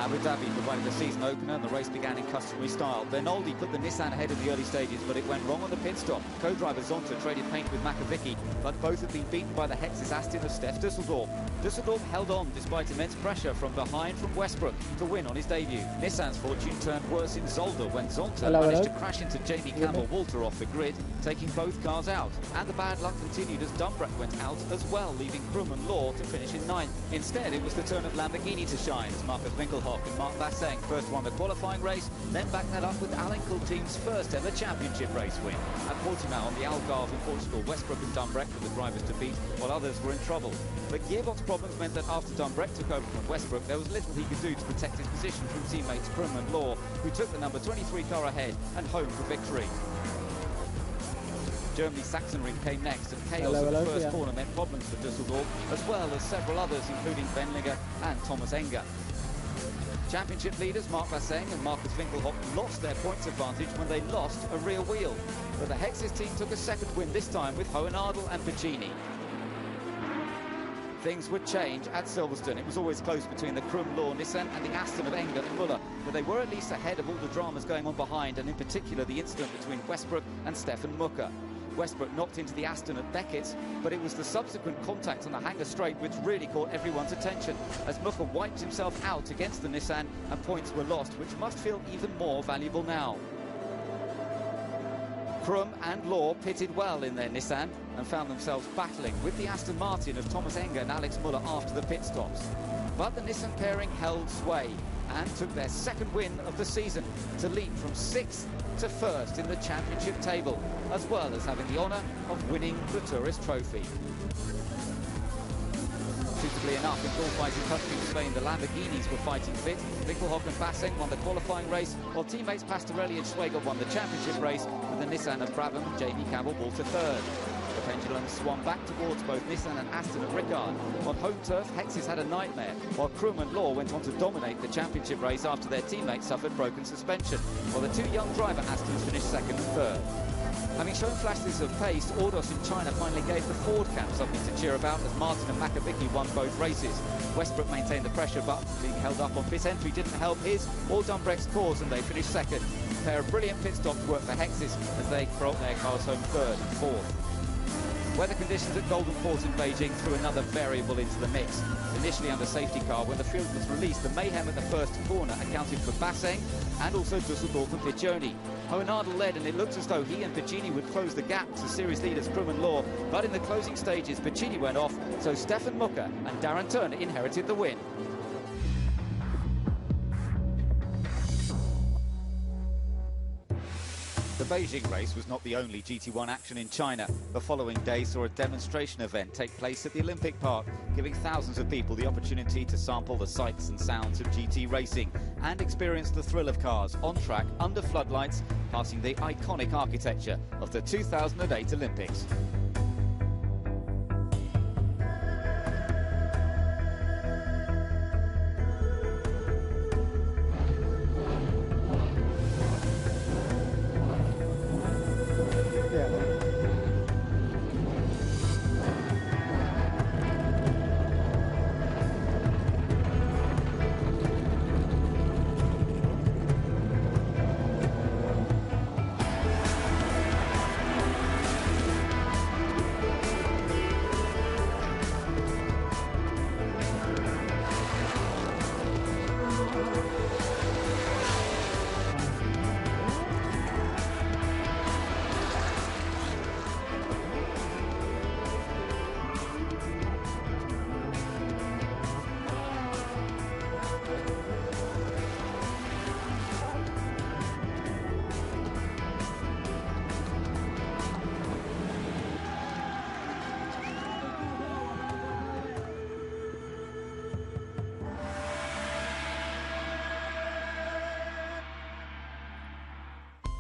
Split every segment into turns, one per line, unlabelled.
Abu Dhabi provided the season opener and the race began in customary style. Bernoldi put the Nissan ahead in the early stages, but it went wrong on the pit stop. Co-driver Zonta traded paint with Makovicky, but both had been beaten by the Hex's Aston of Stef Dusseldorf. Dusseldorf held on despite immense pressure from behind from Westbrook to win on his debut. Nissan's fortune turned worse in Zolder when Zonta managed to crash into Jamie Campbell-Walter off the grid, taking both cars out. And the bad luck continued as Dumbrecht went out as well, leaving Krum and Law to finish in 9th. Instead, it was the turn of Lamborghini to shine as Marcus Winkelhock and Mark Vasseng first won the qualifying race, then backed that up with Alincourt team's first ever championship race win. At Portimao on the Algarve in Portugal, Westbrook and Dumbrecht were the drivers to beat, while others were in trouble. But gearbox problems meant that after Dumbrecht took over from Westbrook, there was little he could do to protect his position from teammates Krum and Law, who took the number 23 car ahead and home for victory. Germany's Sachsenring came next, and chaos at the first corner meant problems for Dusseldorf, as well as several others, including Benlinger and Thomas Enger. Championship leaders Mark Vasseng and Marcus Winkelhock lost their points advantage when they lost a rear wheel. But the Hex's team took a second win, this time with Hohenadel and Piccini. Things would change at Silverstone. It was always close between the Krum Law Nissan and the Aston of Enger and Muller, but they were at least ahead of all the dramas going on behind, and in particular the incident between Westbrook and Stefan Mucker. Westbrook knocked into the Aston at Beckett's, but it was the subsequent contact on the Hanger Straight which really caught everyone's attention, as Mucker wiped himself out against the Nissan and points were lost, which must feel even more valuable now. Krum and Law pitted well in their Nissan and found themselves battling with the Aston Martin of Thomas Enger and Alex Muller after the pit stops. But the Nissan pairing held sway and took their second win of the season to leap from 6th to 1st in the championship table, as well as having the honour of winning the Tourist Trophy. Suitably enough, in bullfighting country in Spain, the Lamborghinis were fighting fit. Winkelhock and Vasseng won the qualifying race, while teammates Pastorelli and Schwager won the championship race, with the Nissan of Brabham and Jamie Campbell-Walter third. The pendulum swung back towards both Nissan and Aston at Ricard. On home turf, Hexes had a nightmare, while Krum and Law went on to dominate the championship race after their teammates suffered broken suspension, while the two young driver Astons finished second and third. Having shown flashes of pace, Ordos in China finally gave the Ford camp something to cheer about as Martin and Makovicky won both races. Westbrook maintained the pressure, but being held up on pit entry didn't help his or Dumbrecht's cause, and they finished second. A pair of brilliant pit stops worked for Hexes as they brought their cars home third and fourth. Weather conditions at Golden Port in Beijing threw another variable into the mix. Initially under safety car, when the field was released, the mayhem at the first corner accounted for Vasseng and also Dusseldorf and Piccioni. Hohenadel led, and it looked as though he and Piccini would close the gap to series leaders Krum and Law, but in the closing stages Piccini went off, so Stefan Mucker and Darren Turner inherited the win. The Beijing race was not the only GT1 action in China. The following day saw a demonstration event take place at the Olympic Park, giving thousands of people the opportunity to sample the sights and sounds of GT racing and experience the thrill of cars on track under floodlights, passing the iconic architecture of the 2008 Olympics.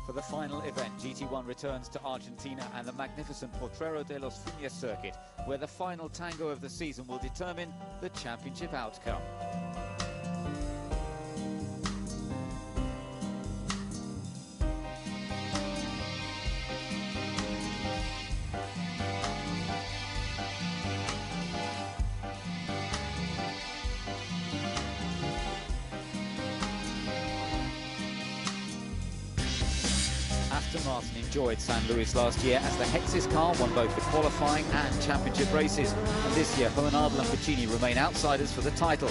For the final event, GT1 returns to Argentina and the magnificent Potrero de los Fines circuit, where the final tango of the season will determine the championship outcome. Aston Martin enjoyed San Luis last year as the Hexis car won both the qualifying and championship races. And this year, Hohenadel and Piccini remain outsiders for the title.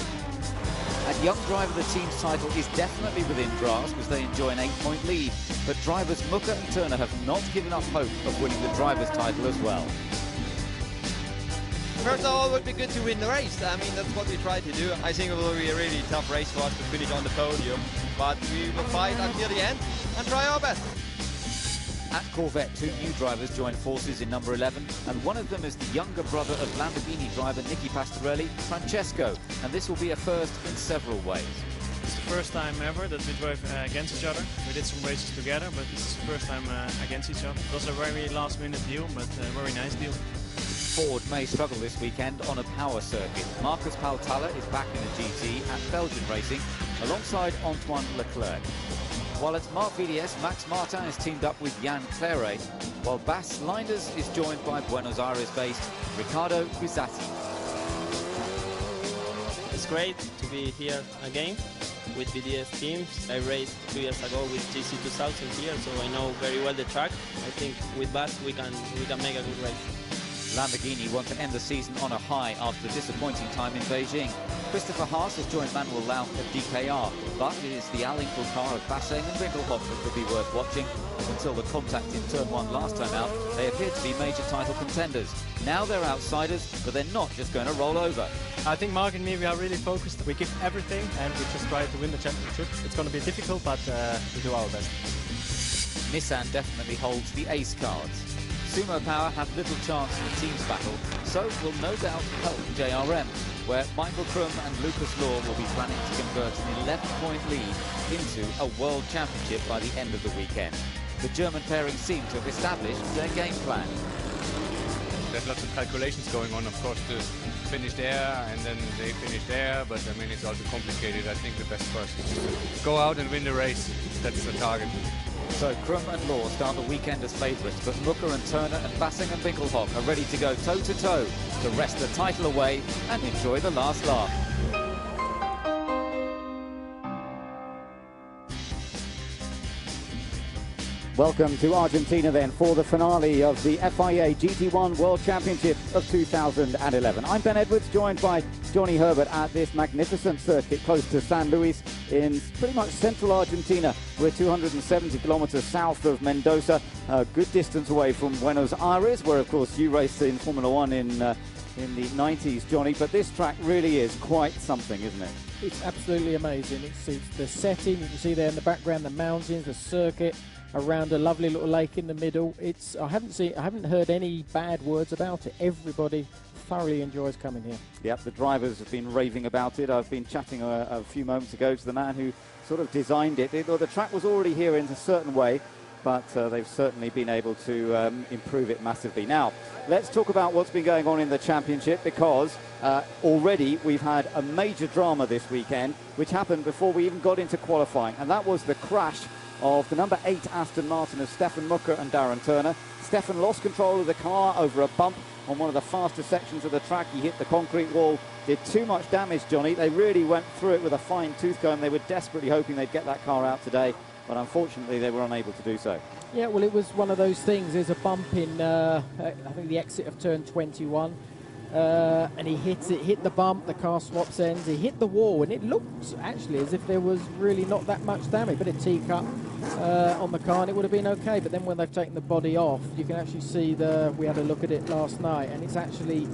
And young driver, the team's title is definitely within grasp as they enjoy an 8-point lead. But drivers Mucker and Turner have not given up hope of winning the driver's title as well.
First of all, it would be good to win the race. I mean, that's what we try to do. I think it will be a really tough race for us to finish on the podium. But we will fight until the end and try our best.
At Corvette, 2 new drivers joined forces in number 11, and one of them is the younger brother of Lamborghini driver Nicky Pastorelli, Francesco, and this will be a first in several ways.
It's the first time ever that we drove against each other. We did some races together, but this is the first time against each other. It was a very last-minute deal, but a very nice deal.
Ford may struggle this weekend on a power circuit. Marcus Pautala is back in the GT at Belgian Racing, alongside Antoine Leclerc. While at Marc VDS, Max Martin is teamed up with Jan Claret, while Bas Linders is joined by Buenos Aires-based Ricardo Guizzati.
It's great to be here again with VDS teams. I raced 2 years ago with GC2000 here, so I know very well the track. I think with Bas we can make a good race.
Lamborghini want to end the season on a high after the disappointing time in Beijing. Christopher Haas has joined Manuel Lauch at DKR, but it is the Al-Inkle car of Basseng and Winkelhoff that could be worth watching, as until the contact in Turn 1 last time out, they appeared to be major title contenders. Now they're outsiders, but they're not just going to roll over.
I think Mark and me, we are really focused. We give everything and we just try to win the championship. It's going to be difficult, but we do our best.
Nissan definitely holds the ace cards. Sumo Power have little chance in the team's battle, so will no doubt help JRM, where Michael Krum and Lucas Law will be planning to convert an 11-point lead into a world championship by the end of the weekend. The German pairing seem to have established their game plan.
There's lots of calculations going on, of course, to finish there and then they finish there, but I mean it's also complicated. I think the best for us is to go out and win the race. That's the target.
So Krum and Law start the weekend as favourites, but Mucker and Turner and Basseng and Winkelhoff are ready to go toe-to-toe to wrest the title away and enjoy the last laugh.
Welcome to Argentina then for the finale of the FIA GT1 World Championship of 2011. I'm Ben Edwards, joined by Johnny Herbert at this magnificent circuit close to San Luis in pretty much central Argentina. We're 270 kilometers south of Mendoza, a good distance away from Buenos Aires, where of course you raced in Formula One in the 90s, Johnny, but this track really is quite something, isn't it?
It's absolutely amazing. It's the setting, you can see there in the background the mountains, the circuit around a lovely little lake in the middle. I haven't heard any bad words about it. Everybody thoroughly enjoys coming here.
Yep, the drivers have been raving about it. I've been chatting a few moments ago to the man who sort of designed it. The track was already here in a certain way, but they've certainly been able to improve it massively. Now, let's talk about what's been going on in the championship, because already we've had a major drama this weekend, which happened before we even got into qualifying, and that was the crash of the number 8 Aston Martin of Stefan Mucker and Darren Turner. Stefan lost control of the car over a bump on one of the faster sections of the track. He hit the concrete wall, did too much damage, Johnny. They really went through it with a fine tooth comb. They were desperately hoping they'd get that car out today, but unfortunately they were unable to do so. Yeah,
well, it was one of those things. There's a bump in, I think, the exit of turn 21. And he hit the bump, the car swaps ends, he hit the wall, and it looked actually as if there was really not that much damage. But a teacup on the car and it would have been okay. But then when they've taken the body off, you can actually see we had a look at it last night, and it's actually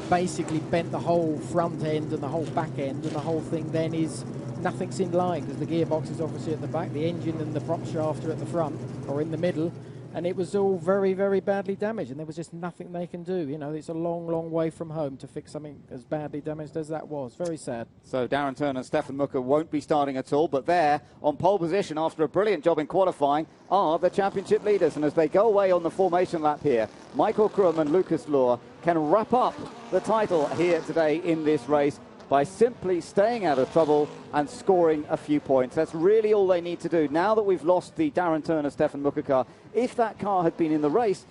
basically bent the whole front end and the whole back end, and the whole thing then is nothing's in line, because the gearbox is obviously at the back, the engine and the prop shaft are at the front or in the middle. And it was all very, very badly damaged, and there was just nothing they can do. You know, it's a long, long way from home to fix something as badly damaged as that was. Very sad.
So Darren Turner and Stefan Mucker won't be starting at all, but they're on pole position after a brilliant job in qualifying are the championship leaders. And as they go away on the formation lap here, Michael Krum and Lucas Law can wrap up the title here today in this race by simply staying out of trouble and scoring a few points. That's really all they need to do. Now that we've lost the Darren Turner, Stefan Mucker car, if that car had been in the race,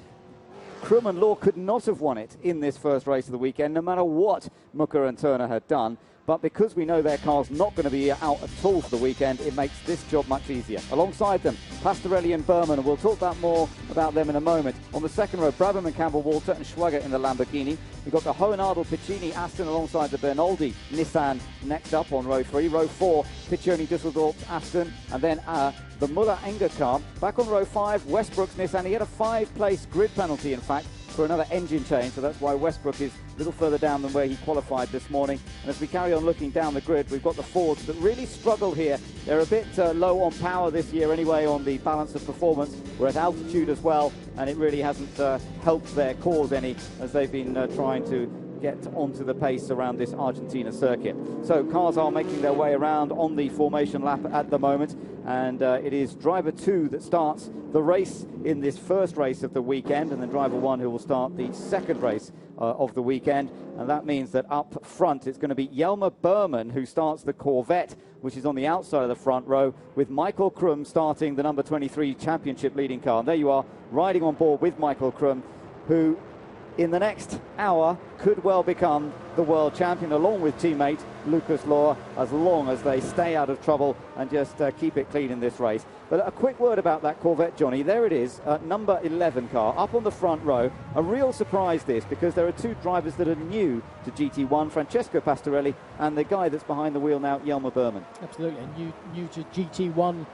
Krum and Law could not have won it in this first race of the weekend, no matter what Mucker and Turner had done. but because we know their car's not going to be out at all for the weekend, it makes this job much easier. Alongside them, Pastorelli and Berman, and we'll talk more about them in a moment. On the second row, Brabham and Campbell-Walter and Schwager in the Lamborghini. We've got the Hohenadel Piccini Aston alongside the Bernoldi Nissan next up on row 3. Row 4, Piccioni Dusseldorf Aston, and then the Muller-Enger car. Back on row 5, Westbrook's Nissan. He had a 5-place grid penalty, in fact, for another engine change, so that's why Westbrook is a little further down than where he qualified this morning. And as we carry on looking down the grid, we've got the Fords that really struggle here. They're a bit low on power this year anyway on the balance of performance. We're at altitude as well, and it really hasn't helped their cause any as they've been trying to get onto the pace around this Argentina circuit. So cars are making their way around on the formation lap at the moment, and it is driver 2 that starts the race in this first race of the weekend, and then driver 1 who will start the second race of the weekend. And that means that up front it's going to be Jelmer Berman who starts the Corvette, which is on the outside of the front row, with Michael Krum starting the number 23 championship leading car. And there you are, riding on board with Michael Krum, who in the next hour could well become the world champion, along with teammate Lucas Lohr, as long as they stay out of trouble and just keep it clean in this race. But a quick word about that Corvette, Johnny. There it is, number 11 car, up on the front row. A real surprise this, because there are 2 drivers that are new to GT1, Francesco Pastorelli, and the guy that's behind the wheel now, Jelmer Berman.
Absolutely, and new to GT1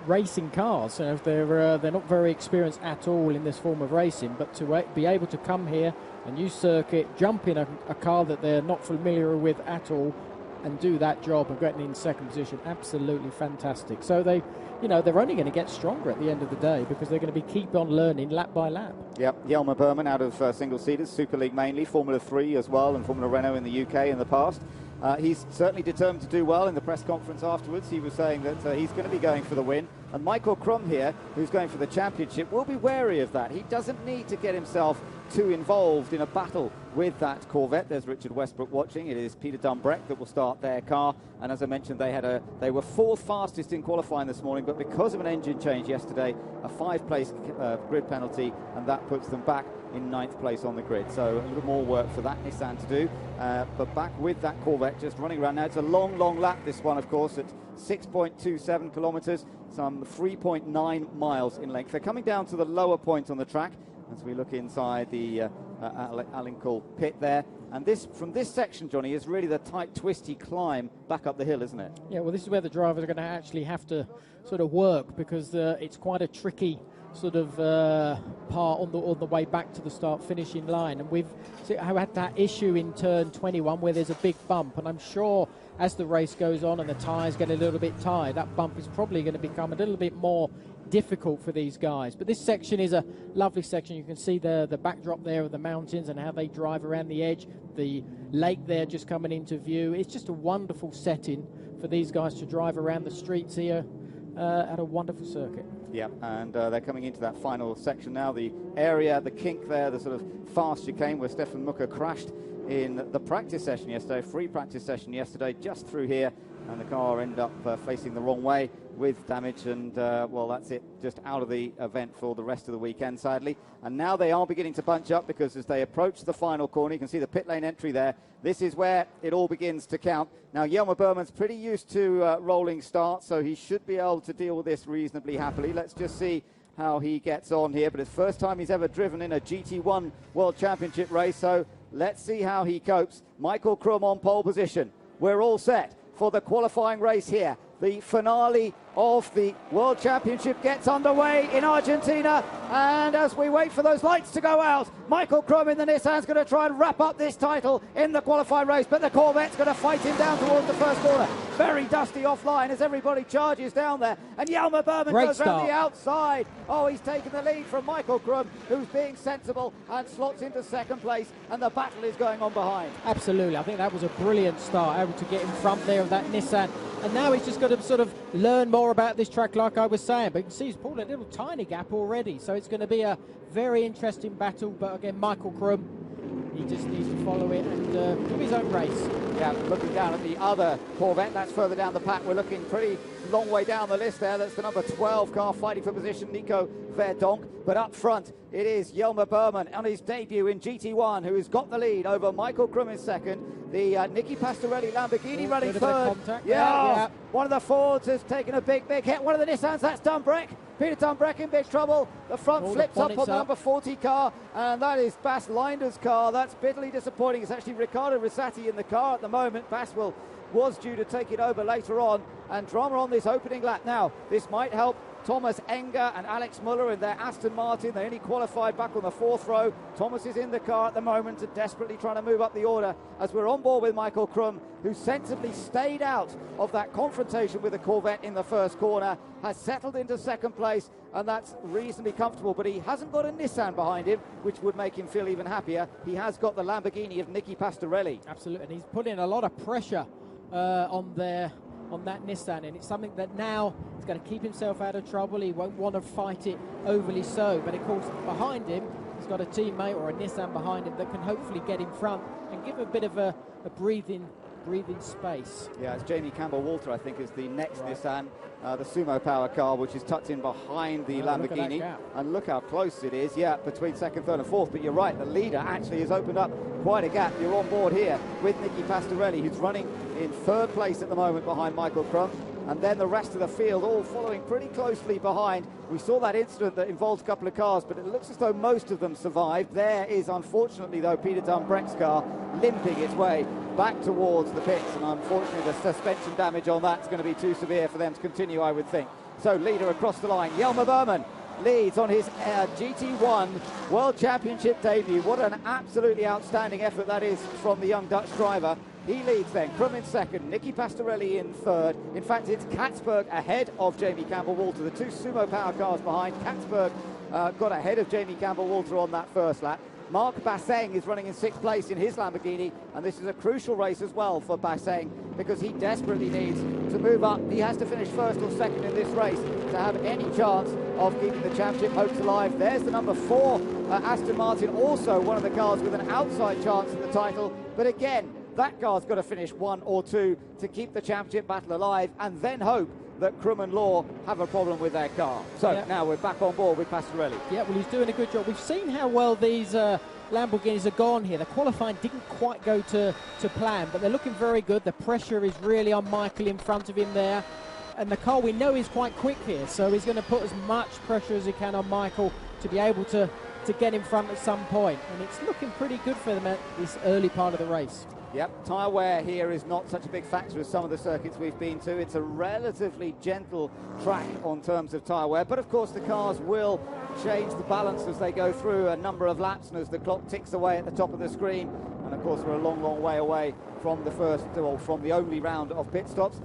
racing cars. So they're not very experienced at all in this form of racing, but to be able to come here, a new circuit, jump in a car that they're not familiar with at all, and do that job of getting in second position, absolutely fantastic. So they're only going to get stronger at the end of the day, because they're going to keep on learning lap by lap.
Yep, Jelmer Berman out of single-seaters, Super League mainly, Formula 3 as well, and Formula Renault in the UK in the past. He's certainly determined to do well. In the press conference afterwards, he was saying that he's going to be going for the win. And Michael Krum here, who's going for the championship, will be wary of that. He doesn't need to get himself too involved in a battle with that Corvette. There's Richard Westbrook watching. It is Peter Dumbreck that will start their car. And as I mentioned, they were 4th fastest in qualifying this morning, but because of an engine change yesterday, a 5-place grid penalty, and that puts them back in 9th place on the grid. So a little more work for that Nissan to do. But back with that Corvette just running around now. It's a long lap, this one, of course, at 6.27 kilometres, some 3.9 miles in length. They're coming down to the lower point on the track as we look inside the Alincourt pit there. And from this section, Johnny, is really the tight, twisty climb back up the hill, isn't it? Yeah, well, this is where the drivers are going to actually have to sort of work, because it's quite a tricky sort of part on the way back to the start-finishing line. And we've had that issue in turn 21 where there's a big bump, and I'm sure as the race goes on and the tyres get a little bit tired, that bump is probably going to become a little bit more difficult for these guys. But this section is a lovely section. You can see the backdrop there of the mountains and how they drive around the edge, the lake there just coming into view. It's just a wonderful setting for these guys to drive around the streets here at a wonderful circuit. Yeah, and they're coming into that final section now. The area, the kink there, the sort of fast chicane where Stefan Mucker crashed in the practice session yesterday, free practice session yesterday, just through here, and the car ended up facing the wrong way with damage, and well, that's it, just out of the event for the rest of the weekend, sadly. And now they are beginning to bunch up, because as they approach the final corner, you can see the pit lane entry there. This is where it all begins to count. Now, Jelmer Berman's pretty used to rolling starts, so he should be able to deal with this reasonably happily. Let's just see how he gets on here, but it's the first time he's ever driven in a GT1 World Championship race, so let's see how he copes. Michael Krum on pole position. We're all set for the qualifying race here. The finale of the World Championship gets underway in Argentina, and as we wait for those lights to go out, Michael Krum in the Nissan's going to try and wrap up this title in the qualifying race, but the Corvette's going to fight him down towards the first corner. Very dusty offline as everybody charges down there, and Jelmer Berman goes around the outside. Oh, he's taken the lead from Michael Krum, who's being sensible and slots into second place, and the battle is going on behind. Absolutely, I think that was a brilliant start, able to get in front there of that Nissan. And now he's just got to sort of learn more about this track, like I was saying. But you can see he's pulled a little tiny gap already. So it's going to be a very interesting battle. But again, Michael Krum
He just needs to follow it and do his own race.
Yeah, looking down at the other Corvette, that's further down the pack. We're looking pretty long way down the list there. That's the number 12 car fighting for position, Nico Verdonk. But up front, it is Jelmer Berman on his debut in GT1, who has got the lead over Michael Krum in second. The Nicky Pastorelli Lamborghini running third.
Yeah.
One of the Fords has taken a big hit. One of the Nissans, that's Dumbrek. Peter Dumbrek in big trouble. The front flips up on the number 40 car, and that is Bas Linder's car. That's bitterly disappointing. It's actually Riccardo Rosati in the car at the moment. Bas was due to take it over later on, and drama on this opening lap. Now, this might help Thomas Enger and Alex Muller in their Aston Martin. They only qualified back on the 4th row. Thomas is in the car at the moment and desperately trying to move up the order as we're on board with Michael Krum, who sensibly stayed out of that confrontation with the Corvette in the first corner, has settled into second place, and that's reasonably comfortable. But he hasn't got a Nissan behind him, which would make him feel even happier. He has got the Lamborghini of Nicky Pastorelli.
Absolutely, and he's putting a lot of pressure on that Nissan, and it's something that now he's going to keep himself out of trouble. He won't want to fight it overly so, but of course behind him he's got a teammate or a Nissan behind him that can hopefully get in front and give a bit of a breathing space.
Yeah, it's Jamie Campbell-Walter, I think, is the next Nissan, the Sumo Power car, which is tucked in behind the Lamborghini. And look how close it is, between second, third and fourth. But you're right, the leader actually has opened up quite a gap. You're on board here with Nicky Pastorelli, who's running in third place at the moment behind Michael Krum. And then the rest of the field all following pretty closely behind. We saw that incident that involved a couple of cars, but it looks as though most of them survived. There is, unfortunately, though, Peter Dumbreck's car limping its way back towards the pits, and unfortunately the suspension damage on that's going to be too severe for them to continue, I would think. So leader across the line, Jelmer Berman leads on his GT1 World Championship debut. What an absolutely outstanding effort that is from the young Dutch driver. He leads then, Krum in second, Nicky Pastorelli in third. In fact, it's Katzberg ahead of Jamie Campbell-Walter. The two Sumo Power cars behind. Katzberg got ahead of Jamie Campbell-Walter on that first lap. Mark Basseng is running in 6th place in his Lamborghini, and this is a crucial race as well for Basseng because he desperately needs to move up. He has to finish first or second in this race to have any chance of keeping the championship hopes alive. There's the number 4 Aston Martin, also one of the cars with an outside chance at the title, but again, that car's got to finish 1 or 2 to keep the championship battle alive, and then hope that Krum and Law have a problem with their car. So now we're back on board with Pastorelli.
Yeah, well, he's doing a good job. We've seen how well these Lamborghinis have gone here. The qualifying didn't quite go to plan, but they're looking very good. The pressure is really on Michael in front of him there. And the car we know is quite quick here, so he's going to put as much pressure as he can on Michael to be able to get in front at some point. And it's looking pretty good for them at this early part of the race.
Yep, tyre wear here is not such a big factor as some of the circuits we've been to. It's a relatively gentle track on terms of tyre wear, but of course the cars will change the balance as they go through a number of laps and as the clock ticks away at the top of the screen. And of course we're a long way away from the first, or from the only round of pit stops.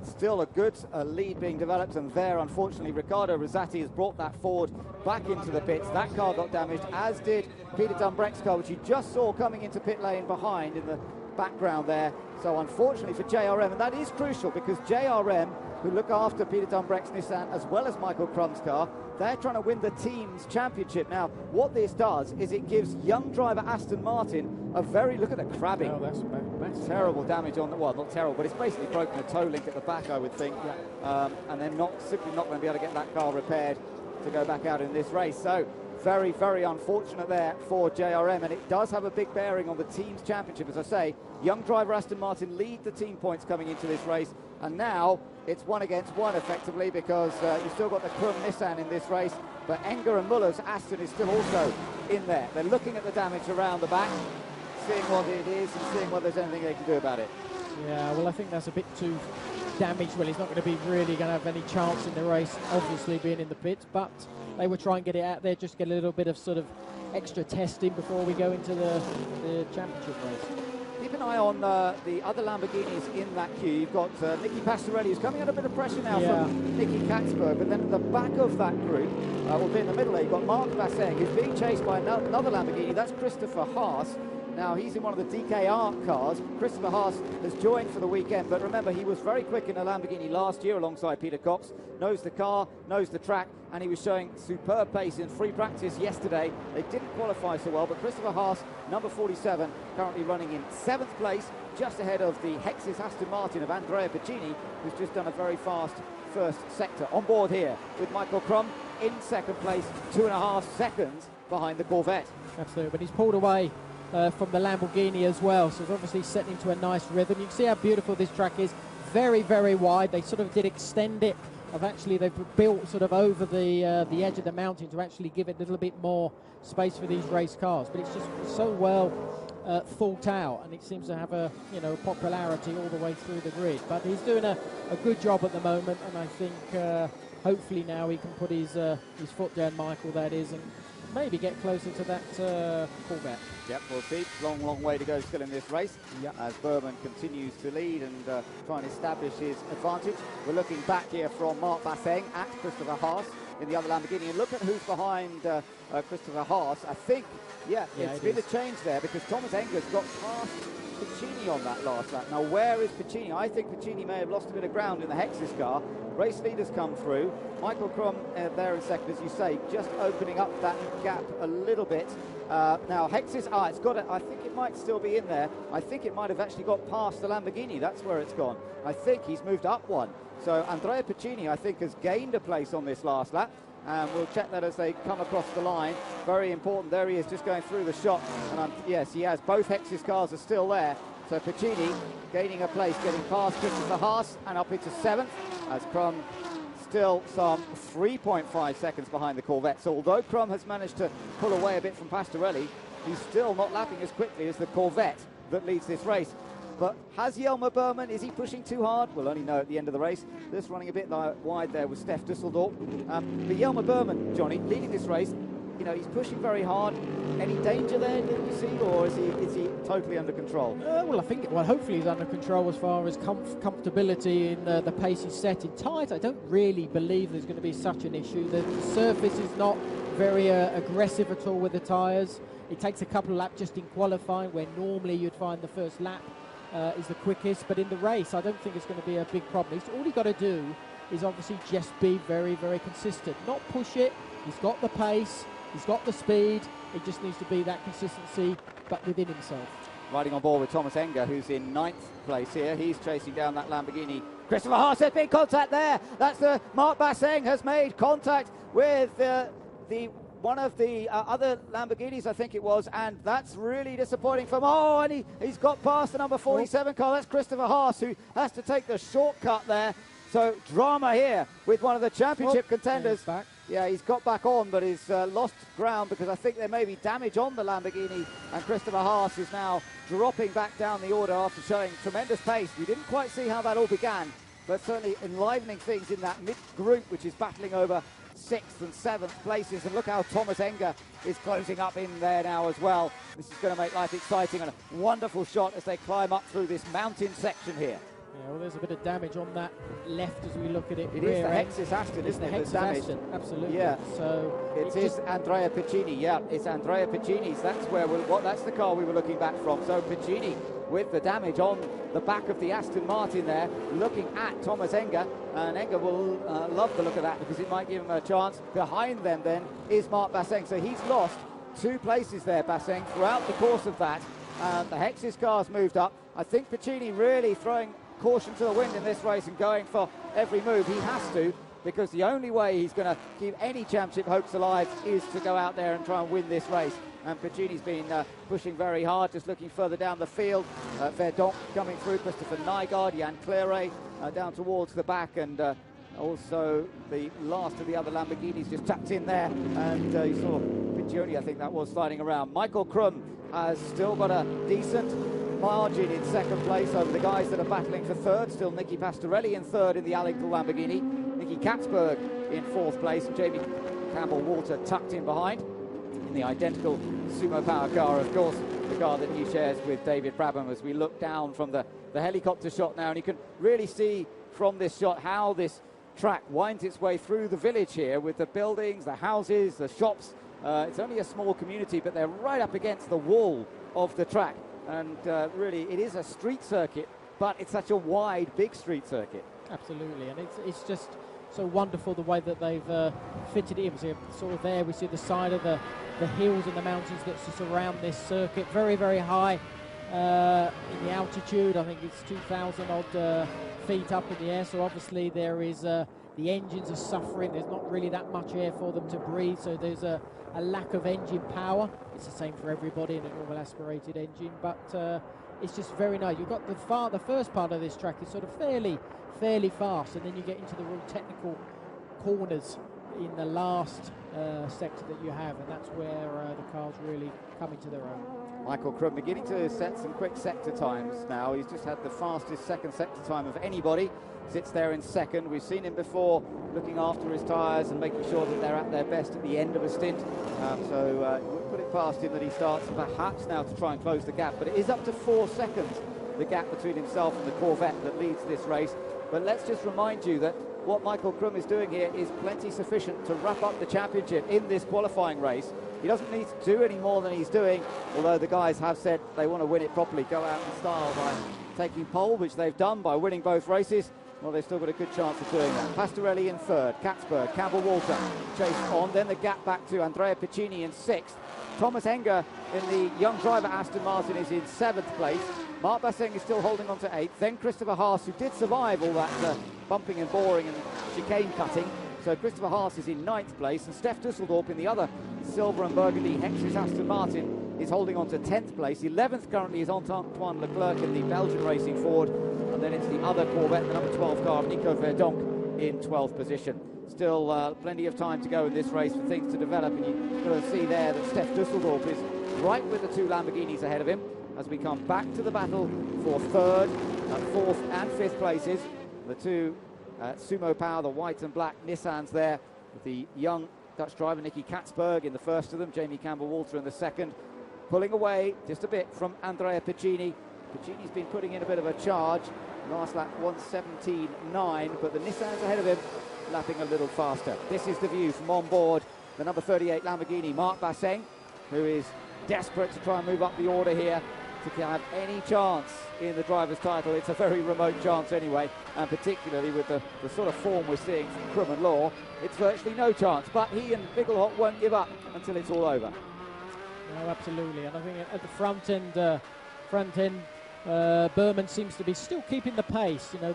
Still a good lead being developed, and there unfortunately Riccardo Rosati has brought that Ford back into the pits. That car got damaged, as did Peter Dumbreck's car, which you just saw coming into pit lane behind in the background there. So unfortunately for JRM, and that is crucial because JRM, who look after Peter Dumbreck's Nissan as well as Michael Krum's car, they're trying to win the team's championship. Now what this does is it gives young driver Aston Martin a very, look at the crabbing.
Oh, that's
terrible damage on the, well, not terrible, but it's basically broken a toe link at the back, I would think. And they're simply not going to be able to get that car repaired to go back out in this race. So very unfortunate there for JRM, and it does have a big bearing on the team's championship. As I say, young driver Aston Martin lead the team points coming into this race, and now it's 1 against 1 effectively because you've still got the Krum Nissan in this race, but Enger and Muller's Aston is still also in there. They're looking at the damage around the back, seeing what it is and seeing whether there's anything they can do about it.
Yeah, well, I think that's a bit too damaged. Well, he's not going to be really going to have any chance in the race, obviously being in the pits, but they will try and get it out there, just get a little bit of sort of extra testing before we go into the championship race.
Keep an eye on the other Lamborghinis in that queue. You've got Nicky Pastorelli, who's coming under a bit of pressure now from Nicky Katzberg, but then at the back of that group, will be in the middle there, you've got Mark Basseng, who's being chased by another Lamborghini. That's Christopher Haas, Now, he's in one of the DKR cars. Christopher Haas has joined for the weekend, but remember, he was very quick in a Lamborghini last year alongside Peter Cox. Knows the car, knows the track, and he was showing superb pace in free practice yesterday. They didn't qualify so well, but Christopher Haas, number 47, currently running in 7th place, just ahead of the Hexis Aston Martin of Andrea Piccini, who's just done a very fast first sector. On board here with Michael Crum in 2nd place, 2.5 seconds behind the Corvette.
Absolutely, but he's pulled away from the Lamborghini as well, so it's obviously setting into a nice rhythm. You can see how beautiful this track is. Very, very wide. They sort of did extend it. They've built sort of over the edge of the mountain to actually give it a little bit more space for these race cars. But it's just so well thought out, and it seems to have a popularity all the way through the grid. But he's doing a good job at the moment, and I think hopefully now he can put his foot down, Michael, that is, and maybe get closer to that Corvette.
Yep, we'll see. Long way to go still in this race. Yep. As Berman continues to lead and try and establish his advantage. We're looking back here from Mark Basseng at Christopher Haas in the other Lamborghini. And look at who's behind Christopher Haas. I think, it's been a change there because Thomas Enger's got past Piccini on that last lap. Now, where is Piccini? I think Piccini may have lost a bit of ground in the Hexis car. Race leaders come through. Michael Crum there in second, as you say, just opening up that gap a little bit. Now, Hexis, it's got it. I think it might still be in there. I think it might have actually got past the Lamborghini. That's where it's gone. I think he's moved up one. So Andrea Piccini, I think, has gained a place on this last lap. And we'll check that as they come across the line. Very important. There he is, just going through the shot. And yes, he has. Both Hexis cars are still there. So Piccini gaining a place, getting past Christopher Haas and up into 7th, as Crum still some 3.5 seconds behind the Corvette. So although Crum has managed to pull away a bit from Pastorelli, he's still not lapping as quickly as the Corvette that leads this race. But has Jelmer Berman, is he pushing too hard? We'll only know at the end of the race. Just running a bit wide there with Steph Dusseldorf. But Jelmer Berman, Johnny, leading this race, he's pushing very hard. Any danger there, did you see, or is he totally under control?
Well, I think, hopefully he's under control as far as comfortability in the pace he's set. In tyres, I don't really believe there's going to be such an issue. The surface is not very aggressive at all with the tyres. It takes a couple of laps just in qualifying, where normally you'd find the first lap is the quickest. But in the race, I don't think it's going to be a big problem. All you got to do is obviously just be very, very consistent. Not push it. He's got the pace. He's got the speed. It just needs to be that consistency, but within himself.
Riding on board with Thomas Enger, who's in 9th place here. He's chasing down that Lamborghini. Christopher Haas has made contact there. That's Mark Basseng has made contact with one of the other Lamborghinis, I think it was, and that's really disappointing for him. Oh, and he's got past the number 47 car. That's Christopher Haas, who has to take the shortcut there. So drama here with one of the championship contenders.
Back.
Yeah, he's got back on, but he's lost ground because I think there may be damage on the Lamborghini, and Christopher Haas is now dropping back down the order after showing tremendous pace. We didn't quite see how that all began, but certainly enlivening things in that mid-group, which is battling over 6th and 7th places. And look how Thomas Enger is closing up in there now as well. This is going to make life exciting, and a wonderful shot as they climb up through this mountain section here.
Yeah, well, there's a bit of damage on that left as we look at it.
It is the Hexis Aston, isn't it?
It's the Hexis Aston, absolutely.
Yeah.
So
it is Andrea Piccini. Yeah, it's Andrea Piccini's. That's where that's the car we were looking back from. So Piccini with the damage on the back of the Aston Martin there, looking at Thomas Enger, and Enger will love the look of that because it might give him a chance. Behind them then is Mark Basseng. So he's lost 2 places there, Basseng, throughout the course of that. The Hexis car's moved up. I think Piccini really throwing caution to the wind in this race and going for every move. He has to, because the only way he's going to keep any championship hopes alive is to go out there and try and win this race. And Piccini's been pushing very hard, just looking further down the field. Verdonk coming through, Christopher Nygaard, Jan Claret down towards the back, and also the last of the other Lamborghinis just tucked in there. And you saw Piccioni, I think that was, sliding around. Michael Crum has still got a decent margin in 2nd place over the guys that are battling for 3rd. Still Nicky Pastorelli in 3rd in the Allington Lamborghini. Nicky Katzberg in 4th place. And Jamie Campbell-Walter tucked in behind in the identical Sumo Power car, of course, the car that he shares with David Brabham. As we look down from the helicopter shot now, and you can really see from this shot how this track winds its way through the village here with the buildings, the houses, the shops. It's only a small community, but they're right up against the wall of the track. And really, it is a street circuit, but it's such a wide, big street circuit.
Absolutely, and it's just so wonderful the way that they've fitted it in. So sort of there we see the side of the hills and the mountains that surround this circuit, very, very high in the altitude. I think it's 2,000 odd feet up in the air, so obviously there is the engines are suffering. There's not really that much air for them to breathe, so there's a lack of engine power. It's the same for everybody in a normal aspirated engine, but it's just very nice. You've got the first part of this track is sort of fairly fast, and then you get into the real technical corners in the last sector that you have, and that's where the cars really come into their own.
Michael Krum beginning to set some quick sector times now. He's just had the fastest second sector time of anybody. Sits there in second. We've seen him before looking after his tyres and making sure that they're at their best at the end of a stint. So we'll put it past him that he starts perhaps now to try and close the gap. But it is up to 4 seconds, the gap between himself and the Corvette that leads this race. But let's just remind you that what Michael Krum is doing here is plenty sufficient to wrap up the championship in this qualifying race. He doesn't need to do any more than he's doing, although the guys have said they want to win it properly, go out in style by taking pole, which they've done by winning both races. Well, they've still got a good chance of doing that. Pastorelli in third, Katzberg, Campbell-Walter chase on, then the gap back to Andrea Piccini in sixth. Thomas Enger in the young driver Aston Martin is in 7th place. Mark Basseng is still holding on to 8th. Then Christopher Haas, who did survive all that bumping and boring and chicane cutting. So Christopher Haas is in 9th place, and Steph Dusseldorp in the other silver and burgundy Hexus Aston Martin is holding on to 10th place. 11th currently is Antoine Leclerc in the Belgian Racing Ford, and then it's the other Corvette, the number 12 car, Nico Verdonk, in 12th position. Still plenty of time to go in this race for things to develop, and you've got to see there that Steph Dusseldorp is right with the 2 Lamborghinis ahead of him as we come back to the battle for 3rd, 4th and 5th places. The 2 Sumo Power, the white and black Nissans there, with the young Dutch driver Nicky Katzberg in the first of them, Jamie Campbell-Walter in the second, pulling away just a bit from Andrea Piccini. Piccini's been putting in a bit of a charge. Last lap 1:17.9, but the Nissans ahead of him lapping a little faster. This is the view from on board the number 38 Lamborghini, Mark Basseng, who is desperate to try and move up the order here to have any chance in the driver's title. It's a very remote chance anyway, and particularly with the sort of form we're seeing from Krum and Law, it's virtually no chance. But he and Bigglehot won't give up until it's all over.
No, absolutely, and I think at the front end, Berman seems to be still keeping the pace. You know,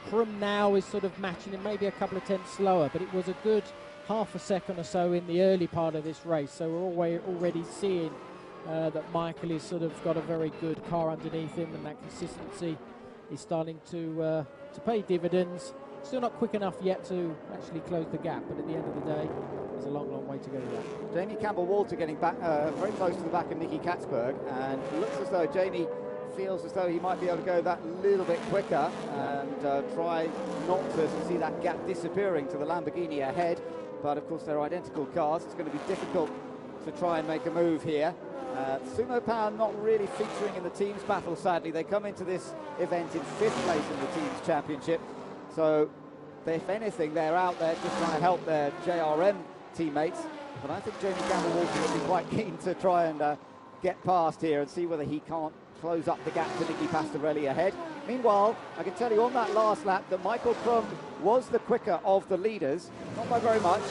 Krum now is sort of matching him, maybe a couple of tenths slower, but it was a good half a second or so in the early part of this race. So we're already seeing that Michael has sort of got a very good car underneath him, and that consistency is starting to pay dividends. Still not quick enough yet to actually close the gap, but at the end of the day, there's a long, long way to go yet.
Jamie Campbell-Walter getting back very close to the back of Nicky Katzberg, and it looks as though Jamie feels as though he might be able to go that little bit quicker and try not to see that gap disappearing to the Lamborghini ahead. But of course they're identical cars. It's going to be difficult to try and make a move here. Sumo Power not really featuring in the teams battle, sadly. They come into this event in 5th place in the teams championship, so if anything they're out there just trying to help their JRM teammates. But I think Jamie Campbell-Walter will be quite keen to try and get past here and see whether he can't close up the gap to Nicky Pastorelli ahead. Meanwhile, I can tell you on that last lap that Michael Krum was the quicker of the leaders, not by very much,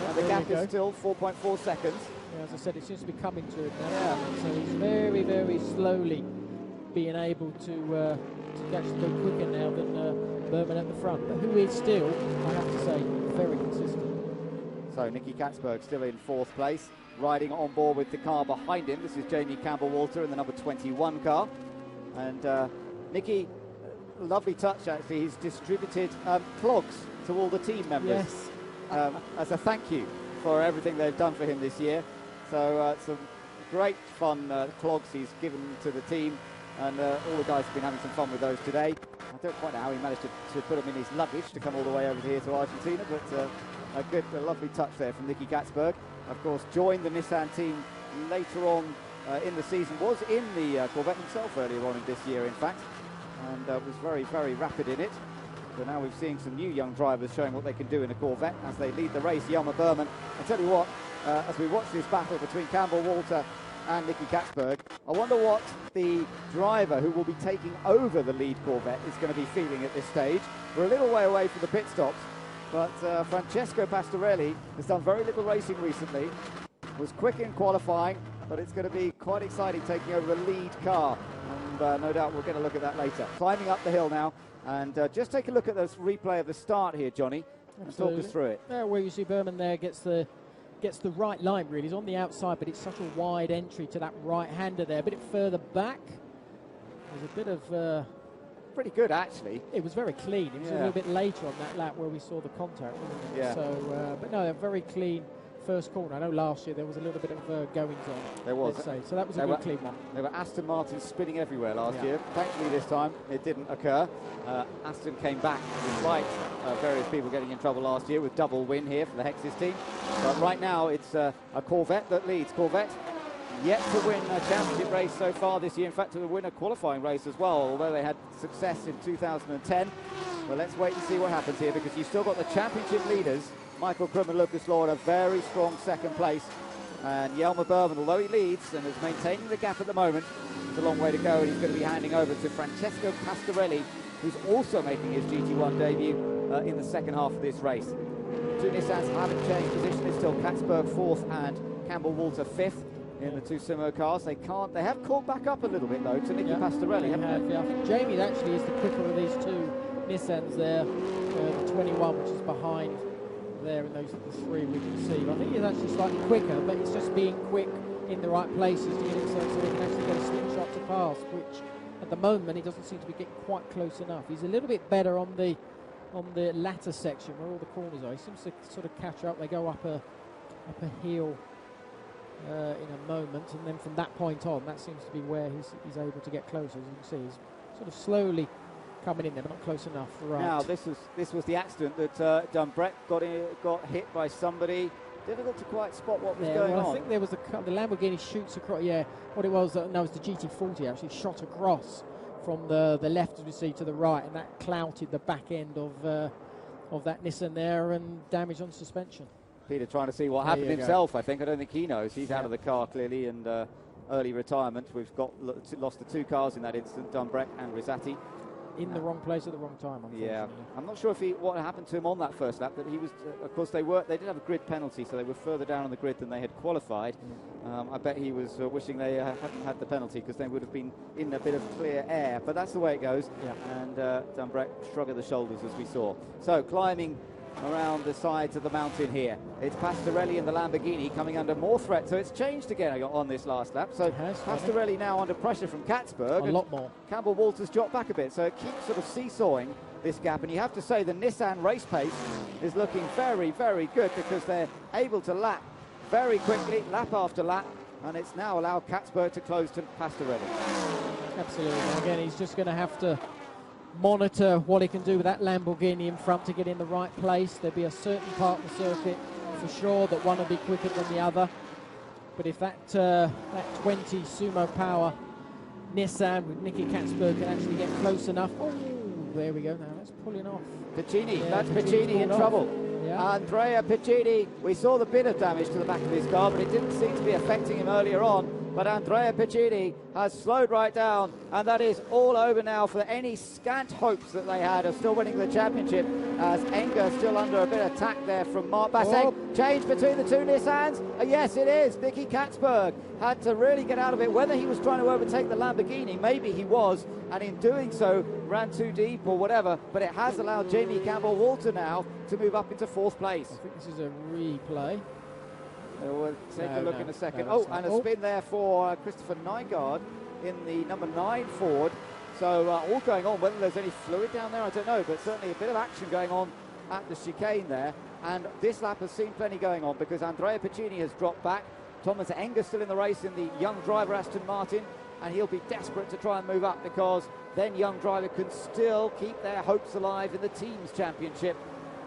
and the gap is still 4.4 seconds.
Yeah, as I said, it seems to be coming to it now. Yeah. So he's very, very slowly being able to actually go quicker now than Berman at the front, but who is still, I have to say, very consistent.
So Nicky Katzberg still in 4th place, riding on board with the car behind him. This is Jamie Campbell-Walter in the number 21 car. And Nicky, lovely touch actually, he's distributed clogs to all the team members.
Yes.
As a thank you for everything they've done for him this year. So some great fun clogs he's given to the team, and all the guys have been having some fun with those today. I don't quite know how he managed to put them in his luggage to come all the way over here to Argentina, but a lovely touch there from Nicky Katzberg. Of course, joined the Nissan team later on in the season, was in the Corvette himself earlier on in this year, in fact, and was very, very rapid in it. So now we're seeing some new young drivers showing what they can do in a Corvette as they lead the race. Jelmer Berman, I tell you what, as we watch this battle between Campbell-Walter and Nicky Katzberg. I wonder what the driver who will be taking over the lead Corvette is going to be feeling at this stage. We're a little way away from the pit stops, but Francesco Pastorelli has done very little racing recently, was quick in qualifying, but it's going to be quite exciting taking over the lead car, and no doubt we'll get a look at that later. Climbing up the hill now, and just take a look at this replay of the start here, Johnny, and talk us through it.
Where you see Berman there gets the right line, really. He's on the outside, but it's such a wide entry to that right-hander there. A bit further back, there's a bit of...
pretty good, actually.
It was very clean. It was a little bit later on that lap where we saw the contact, wasn't it?
Yeah.
So, but no, a very clean first corner. I know last year there was a little bit of goings on.
There was.
Let's say. So that was a good clean one.
There were Aston Martins spinning everywhere last year. Thankfully this time it didn't occur. Aston came back despite various people getting in trouble last year with double win here for the Hexes team. But right now it's a Corvette that leads. Corvette yet to win a championship race so far this year. In fact, to win a qualifying race as well, although they had success in 2010. Well, let's wait and see what happens here, because you've still got the championship leaders, Michael Krum and Lucas Law, in a very strong second place. And Jelmer Berman, although he leads and is maintaining the gap at the moment, it's a long way to go, and he's going to be handing over to Francesco Pastorelli, who's also making his GT1 debut in the second half of this race. Two Nissans haven't changed position. It's still Katzberg 4th and Campbell Walter 5th. In the two Sumo cars. They have caught back up a little bit though to Nicky Pastorelli, haven't they?
I think Jamie actually is the quicker of these two Nissans there. The 21, which is behind there in those three we can see. But I think he's actually slightly quicker, but it's just being quick in the right places to get himself so he can actually get a slingshot to pass, which at the moment he doesn't seem to be getting quite close enough. He's a little bit better on the latter section where all the corners are. He seems to sort of catch up. They go up a hill in a moment, and then from that point on, that seems to be where he's able to get closer. As you can see, he's sort of slowly coming in there, but not close enough. Right.
Now, this was the accident that Dumbreck got hit by somebody. Difficult to quite spot what was going on.
I think there was the Lamborghini shoots across. Yeah, what it was? No, it was the GT40 actually shot across from the left, as we see, to the right, and that clouted the back end of that Nissan there and damage on suspension.
Peter trying to see what happened himself, I think. I don't think he knows. He's out of the car, clearly, and early retirement. We've lost the two cars in that incident, Dumbreck and Rizzati.
In the wrong place at the wrong time, unfortunately.
Yeah, I'm not sure what happened to him on that first lap, but he was, of course, they did have a grid penalty, so they were further down on the grid than they had qualified. I bet he was wishing they hadn't had the penalty, because they would have been in a bit of clear air, but that's the way it goes. And Dumbreck shrug of the shoulders, as we saw. So, climbing around the sides of the mountain here. It's Pastorelli and the Lamborghini coming under more threat, so it's changed again on this last lap. So Pastorelli now under pressure from Katzberg.
A lot more.
Campbell Walters dropped back a bit, so it keeps sort of seesawing this gap, and you have to say the Nissan race pace is looking very, very good, because they're able to lap very quickly, lap after lap, and it's now allowed Katzberg to close to Pastorelli.
Absolutely. Again, he's just going to have to monitor what he can do with that Lamborghini in front to get in the right place. There'll be a certain part of the circuit for sure that one will be quicker than the other, but if that 20 Sumo Power Nissan with Nicky Katzberg can actually get close enough. Oh, there we go. Now that's pulling off.
Piccini, that's Piccini in trouble. Andrea Piccini, we saw the bit of damage to the back of his car, but it didn't seem to be affecting him earlier on. But Andrea Piccini has slowed right down, and that is all over now for any scant hopes that they had of still winning the championship, as Enger still under a bit of attack there from Mark Basseng. Change between the two Nissans. Yes, it is. Nicky Katzberg had to really get out of it. Whether he was trying to overtake the Lamborghini, maybe he was, and in doing so ran too deep or whatever, but it has allowed Jamie Campbell Walter now to move up into 4th place.
I think this is a replay.
We'll take a look in a second. And a spin there for Christopher Nygaard in the number 9 Ford. So all going on. Whether there's any fluid down there, I don't know, but certainly a bit of action going on at the chicane there. And this lap has seen plenty going on, because Andrea Piccini has dropped back. Thomas Enger still in the race in the young driver Aston Martin, and he'll be desperate to try and move up, because then young driver can still keep their hopes alive in the team's championship.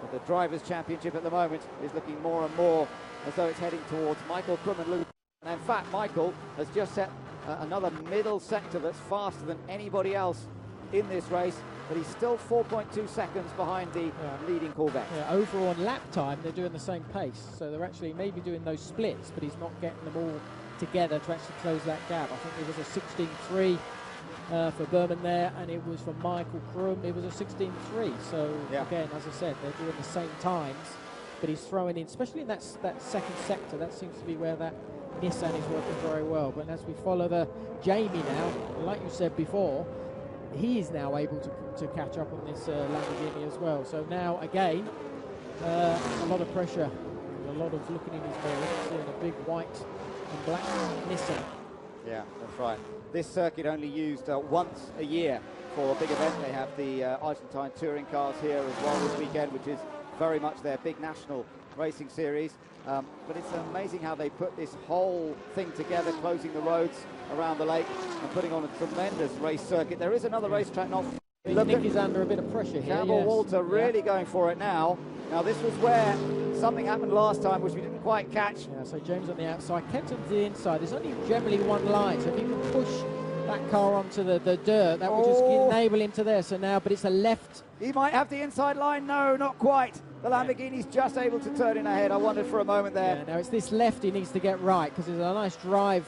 But the drivers' championship at the moment is looking more and more as though it's heading towards Michael Krum and Luke. And in fact, Michael has just set another middle sector that's faster than anybody else in this race, but he's still 4.2 seconds behind the leading Corvette.
Overall on lap time, they're doing the same pace, so they're actually maybe doing those splits, but he's not getting them all together to actually close that gap. I think it was a 16.3 for Berman there, and it was for Michael Krum, it was a 16.3. So again, as I said, they're doing the same times, but he's throwing in, especially in that second sector, that seems to be where that Nissan is working very well. But as we follow the Jamie now, like you said before, he is now able to catch up on this Lamborghini as well. So now again, a lot of pressure, a lot of looking in his mirror, seeing a big white and black Nissan.
Yeah, that's right. This circuit only used once a year for a big event. They have the Argentine touring cars here as well this weekend, which is very much their big national racing series. But it's amazing how they put this whole thing together, closing the roads around the lake and putting on a tremendous race circuit. There is another racetrack not...
Nick is under a bit of pressure here.
Campbell Walter really going for it now. Now this was where something happened last time which we didn't quite catch.
Yeah, so James on the outside, Kenton's the inside. There's only generally one line, so if you can push that car onto the dirt, that would just enable him to there. So now, but it's a left.
He might have the inside line. No, not quite. The Lamborghini's just able to turn in ahead. I wondered for a moment there.
Yeah, now it's this left he needs to get right, because there's a nice drive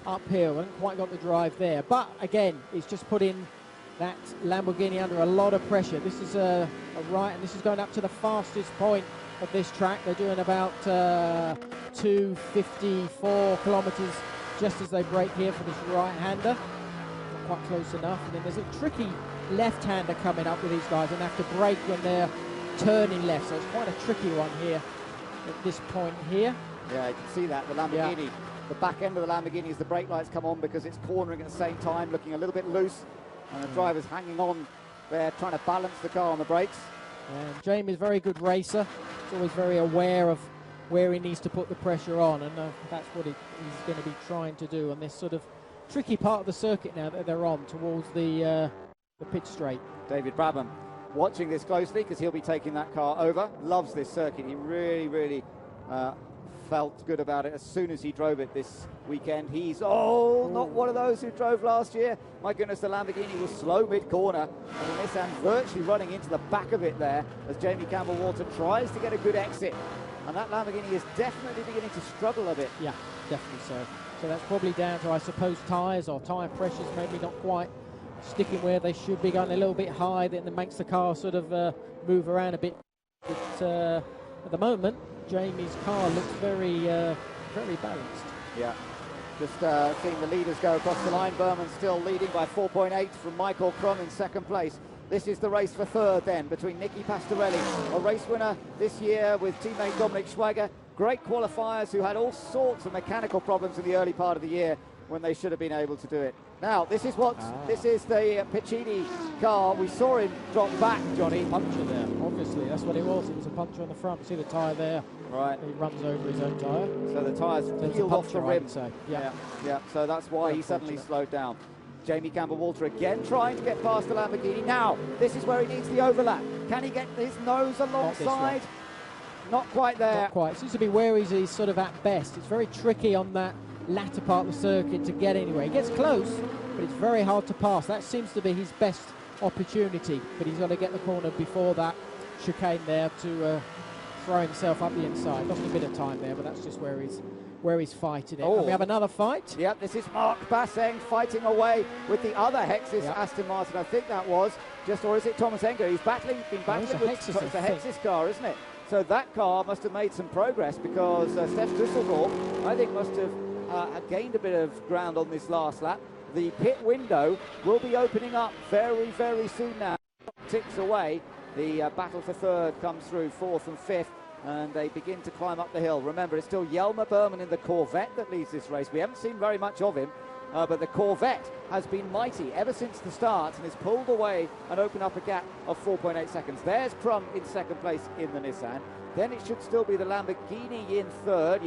uphill. I haven't quite got the drive there. But again, it's just put in that Lamborghini under a lot of pressure. This is a right, and this is going up to the fastest point of this track. They're doing about 254 kilometers just as they brake here for this right-hander. Not quite close enough. And then there's a tricky left-hander coming up with these guys and have to brake when they're turning left. So it's quite a tricky one here at this point here.
Yeah, you can see that. The Lamborghini, the back end of the Lamborghini as the brake lights come on because it's cornering at the same time, looking a little bit loose. And the driver's hanging on there, trying to balance the car on the brakes.
And Jamie's a very good racer. He's always very aware of where he needs to put the pressure on, and that's what he's going to be trying to do on this sort of tricky part of the circuit now that they're on towards the pit straight.
David Brabham watching this closely because he'll be taking that car over. Loves this circuit. He really felt good about it as soon as he drove it this weekend. He's not one of those who drove last year. My goodness, the Lamborghini was slow mid-corner, and the Nissan virtually running into the back of it there as Jamie Campbell-Walter tries to get a good exit. And that Lamborghini is definitely beginning to struggle a bit.
Yeah, definitely so. So that's probably down to, I suppose, tyres or tyre pressures maybe not quite sticking where they should be, going a little bit high, then it makes the car sort of move around a bit. But at the moment, Jamie's car looks very balanced.
Yeah, just seeing the leaders go across the line. Berman still leading by 4.8 from Michael Krum in second place. This is the race for third then between Nicky Pastorelli, a race winner this year with teammate Dominic Schweiger. Great qualifiers who had all sorts of mechanical problems in the early part of the year when they should have been able to do it. Now, this is this is the Piccini car. We saw him drop back, Johnny.
Puncture there, obviously. That's what it was. It was a puncture on the front. See the tyre there?
Right.
He runs over his own tyre.
So the tyres peeled off the rim.
Yeah.
So that's why he suddenly slowed down. Jamie Campbell-Walter again trying to get past the Lamborghini. Now, this is where he needs the overlap. Can he get his nose alongside? Not quite there.
Not quite. It seems to be where he's sort of at best. It's very tricky on that latter part of the circuit to get anywhere. He gets close, but it's very hard to pass. That seems to be his best opportunity, but he's got to get the corner before that chicane there to throw himself up the inside. Lost a bit of time there, but that's just where he's fighting it. And we have another fight.
Yep, this is Mark Basseng fighting away with the other Hexis Aston Martin. I think that was or is it Thomas Enger? He's been battling with it's a Hexis car, isn't it? So that car must have made some progress because Steph Dusseldorf, I think, must have gained a bit of ground on this last lap. The pit window will be opening up very soon now. Ticks away. The battle for third comes through, fourth and fifth, and they begin to climb up the hill. Remember, it's still Jelmer Berman in the Corvette that leads this race. We haven't seen very much of him, but the Corvette has been mighty ever since the start and has pulled away and opened up a gap of 4.8 seconds. There's Krum in second place in the Nissan. Then it should still be the Lamborghini in third,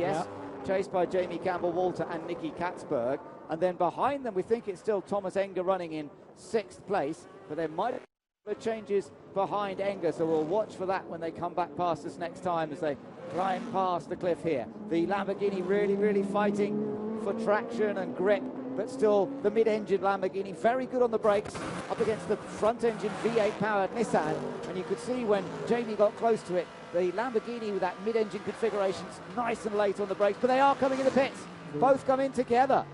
chased by Jamie Campbell-Walter and Nicky Katzberg. And then behind them, we think it's still Thomas Enger running in sixth place, but there might have been changes behind Enger, so we'll watch for that when they come back past us next time as they climb past the cliff here. The Lamborghini really fighting for traction and grip, but still the mid-engine Lamborghini very good on the brakes up against the front-engine V8 powered Nissan, and you could see when Jamie got close to it, the Lamborghini with that mid-engine configuration's nice and late on the brakes, but they are coming in the pits. both come in together.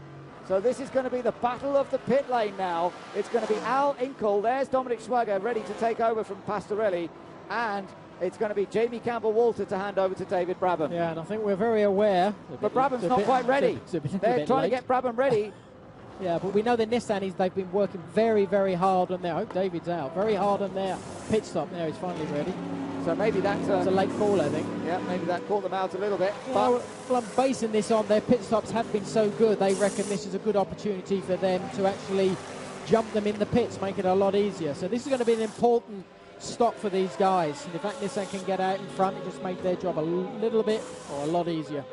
So this is going to be the battle of the pit lane now. It's going to be Al Inkel. There's Dominic Schwager ready to take over from Pastorelli. And it's going to be Jamie Campbell-Walter to hand over to David Brabham.
Yeah, and I think we're very aware.
But Brabham's not quite ready. They're trying to get Brabham ready.
Yeah, but we know the Nissan they've been working very, very hard on their. I hope David's out. Very hard on their pit stop. Now he's finally ready.
So maybe that's
a late call, I think.
Yeah, maybe that caught them out a little bit.
Well, I'm basing this on their pit stops have been so good. They reckon this is a good opportunity for them to actually jump them in the pits, make it a lot easier. So this is going to be an important stop for these guys. And if that Nissan can get out in front, it just makes their job a little bit or a lot easier.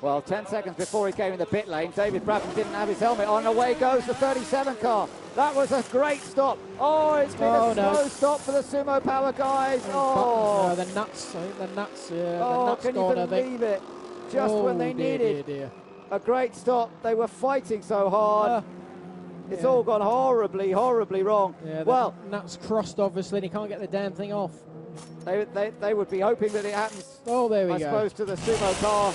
Well, 10 seconds before he came in the pit lane, David Brabham didn't have his helmet on. Away goes the 37 car. That was a great stop. Oh, it's been a slow stop for the Sumo Power guys. Oh,
the nuts. I think the nuts. Yeah,
oh,
the nuts
can
gone,
you believe it? Just when they needed a great stop. They were fighting so hard. It's all gone horribly, horribly wrong.
Yeah,
well,
nuts crossed, obviously, and he can't get the damn thing off.
They would be hoping that it happens,
there we go.
I suppose, to the Sumo car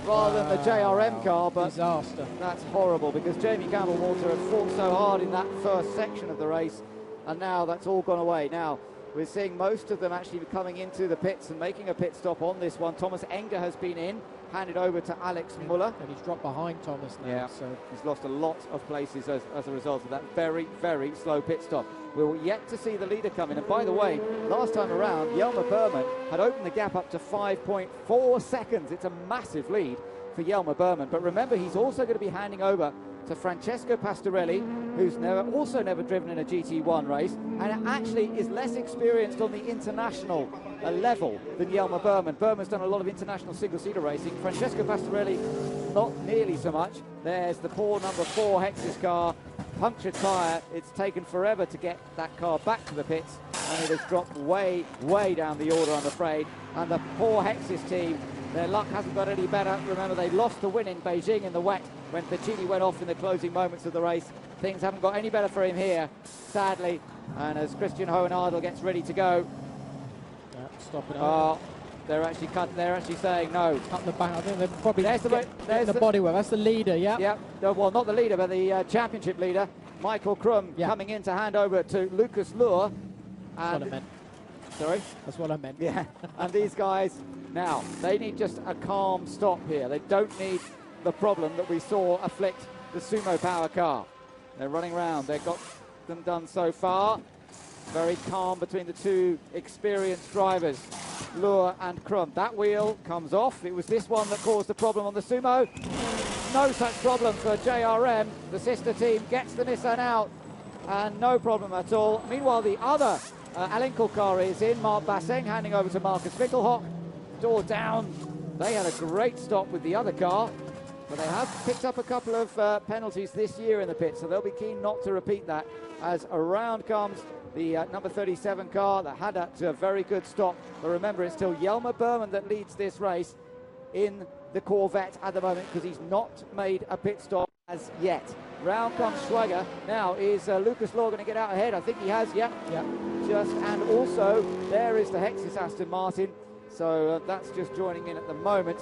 rather than the JRM car, but
disaster.
That's horrible because Jamie Campbell-Walter had fought so hard in that first section of the race, and now that's all gone away. Now we're seeing most of them actually coming into the pits and making a pit stop on this one. Thomas Enger has been in, handed over to Alex Muller.
And he's dropped behind Thomas now.
Yeah,
so
he's lost a lot of places as a result of that very, very slow pit stop. We're yet to see the leader come in. And by the way, last time around, Jelmer Berman had opened the gap up to 5.4 seconds. It's a massive lead for Jelmer Berman. But remember, he's also going to be handing over to Francesco Pastorelli, who's also never driven in a GT1 race, and actually is less experienced on the international level than Jelmer Berman. Berman's done a lot of international single-seater racing. Francesco Pastorelli, not nearly so much. There's the poor number 4 Hexis car, punctured tyre. It's taken forever to get that car back to the pits, and it has dropped way, way down the order, I'm afraid. And the poor Hexis team, their luck hasn't got any better. Remember, they lost the win in Beijing in the wet when Piccini went off in the closing moments of the race. Things haven't got any better for him here, sadly. And as Christian Hohenadel gets ready to go,
stop it.
They're actually saying no.
Cut the back. I think they're probably
there's the
bodywork. That's the leader. Yeah.
Yeah. No, well, not the leader, but the championship leader, Michael Krum, coming in to hand over to Lucas Luhr.
That's what I meant.
Sorry?
That's what I meant.
Yeah. And these guys now, they need just a calm stop here. They don't need the problem that we saw afflict the Sumo Power car. They're running around. They've got them done so far. Very calm between the two experienced drivers, Luhr and Krum. That wheel comes off. It was this one that caused the problem on the Sumo. No such problem for JRM. The sister team gets the Nissan out, and no problem at all. Meanwhile, the other Alinkel car is in. Mark Basseng handing over to Marcus Wickelhock. Door down. They had a great stop with the other car, but they have picked up a couple of penalties this year in the pit, so they'll be keen not to repeat that as around comes the number 37 car that had a very good stop. But remember, it's still Jelmer Berman that leads this race in the Corvette at the moment because he's not made a pit stop as yet. Round comes Schwager. Now, is Lucas Luhr going to get out ahead? I think he has, yeah. And also, there is the Hexis Aston Martin. So that's just joining in at the moment.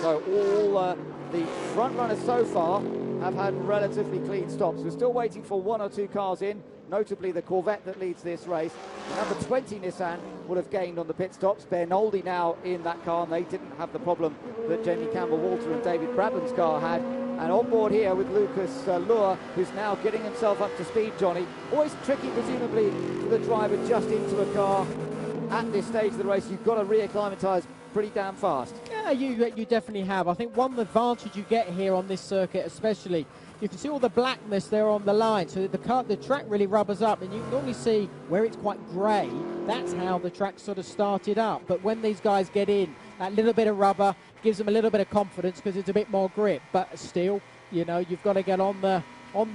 So all the front runners so far have had relatively clean stops. We're still waiting for 1 or 2 cars in, notably the Corvette that leads this race. The number 20 Nissan would have gained on the pit stops. Bernoldi now in that car, and they didn't have the problem that Jamie Campbell-Walter and David Brabham's car had. And on board here with Lucas Luhr, who's now getting himself up to speed, Johnny. Always tricky, presumably, for the driver just into a car. At this stage of the race, you've got to reacclimatise pretty damn fast.
Yeah, you definitely have. I think one advantage you get here on this circuit especially, you can see all the blackness there on the line, so the track really rubbers up, and you can normally see where it's quite grey. That's how the track sort of started up. But when these guys get in, that little bit of rubber gives them a little bit of confidence because it's a bit more grip. But still, you know, you've got to get on the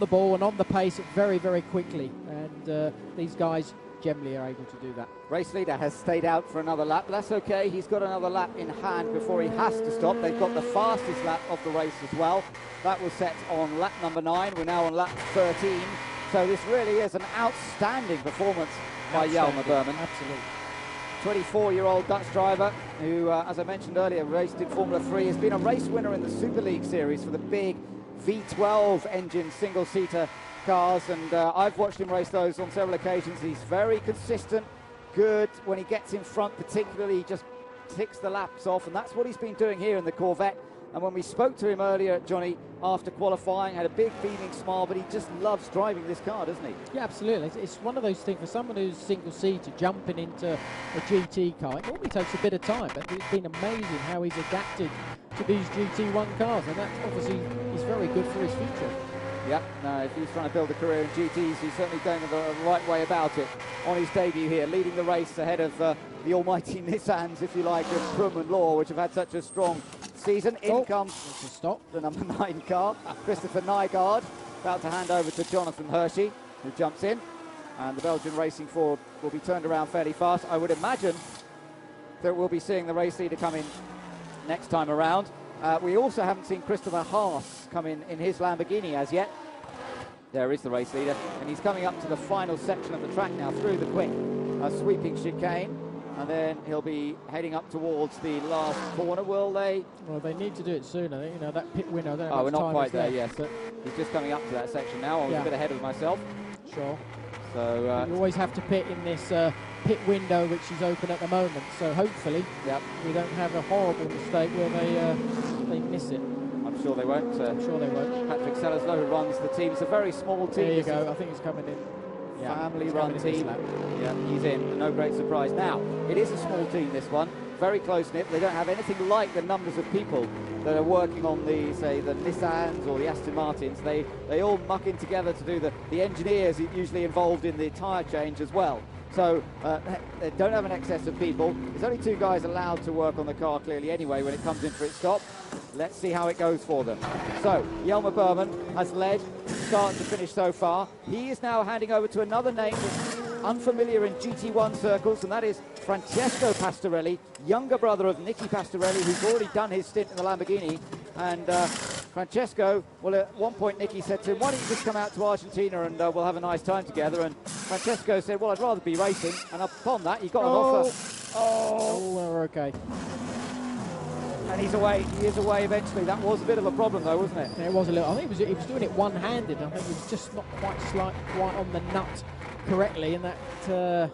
ball and on the pace very, very quickly. And these guys generally are able to do that.
Race leader has stayed out for another lap. That's okay. He's got another lap in hand before he has to stop. They've got the fastest lap of the race as well. That was set on lap number 9. We're now on lap 13. So this really is an outstanding performance by Jelmer Berman.
Absolutely.
24-year-old Dutch driver who, as I mentioned earlier, raced in Formula 3, has been a race winner in the Super League series for the big V12 engine single-seater cars, and I've watched him race those on several occasions. He's very consistent, good when he gets in front, particularly he just ticks the laps off, and that's what he's been doing here in the Corvette. And when we spoke to him earlier, Johnny, after qualifying, had a big beaming smile, but he just loves driving this car, doesn't he? Yeah,
absolutely. It's one of those things, for someone who's single-seater, jumping into a GT car, it normally takes a bit of time, but it's been amazing how he's adapted to these GT1 cars, and that obviously is very good for his future.
Yep, no, if he's trying to build a career in GTs, he's certainly going the right way about it on his debut here, leading the race ahead of the almighty Nissans, if you like, of Prum and Law, which have had such a strong season. In comes the number 9 car, Christopher Nygaard, about to hand over to Jonathan Hershey, who jumps in, and the Belgian Racing Ford will be turned around fairly fast. I would imagine that we'll be seeing the race leader come in next time around. We also haven't seen Christopher Haas come in his Lamborghini as yet. There is the race leader, and he's coming up to the final section of the track now through the quick sweeping chicane, and then he'll be heading up towards the last corner. Will they? Well,
they need to do it soon. I think, you know, that pit window.
Oh, we're not quite there, yes. He's just coming up to that section now. I was a bit ahead of myself.
Sure.
So
you always have to pit in this pit window, which is open at the moment. So hopefully, we don't have a horrible mistake where they miss it.
I'm sure they won't.
I'm sure they won't.
Patrick Sellerslow, who runs the team, it's a very small team.
There you go. I think he's coming in.
Family-run team. Yeah, he's in. No great surprise. Now, it is a small team, this one. Very close-knit. They don't have anything like the numbers of people that are working on the, say, the Nissans or the Aston Martins. They all muck in together to do the engineers usually involved in the tyre change as well. So they don't have an excess of people. There's only 2 guys allowed to work on the car clearly anyway when it comes in for its stop. Let's see how it goes for them. So Jelmer Berman has led start to finish so far. He is now handing over to another name that's unfamiliar in GT1 circles, and that is Francesco Pastorelli, younger brother of Nicky Pastorelli, who's already done his stint in the Lamborghini. And Francesco, well, at one point Nicky said to him, why don't you just come out to Argentina and we'll have a nice time together? And Francesco said, well, I'd rather be racing. And upon that, he got an offer.
Oh, we're okay.
And he's away. He is away eventually. That was a bit of a problem, though, wasn't it?
Yeah, it was a little. I think he was doing it one-handed. I think he was just not quite on the nut correctly, and that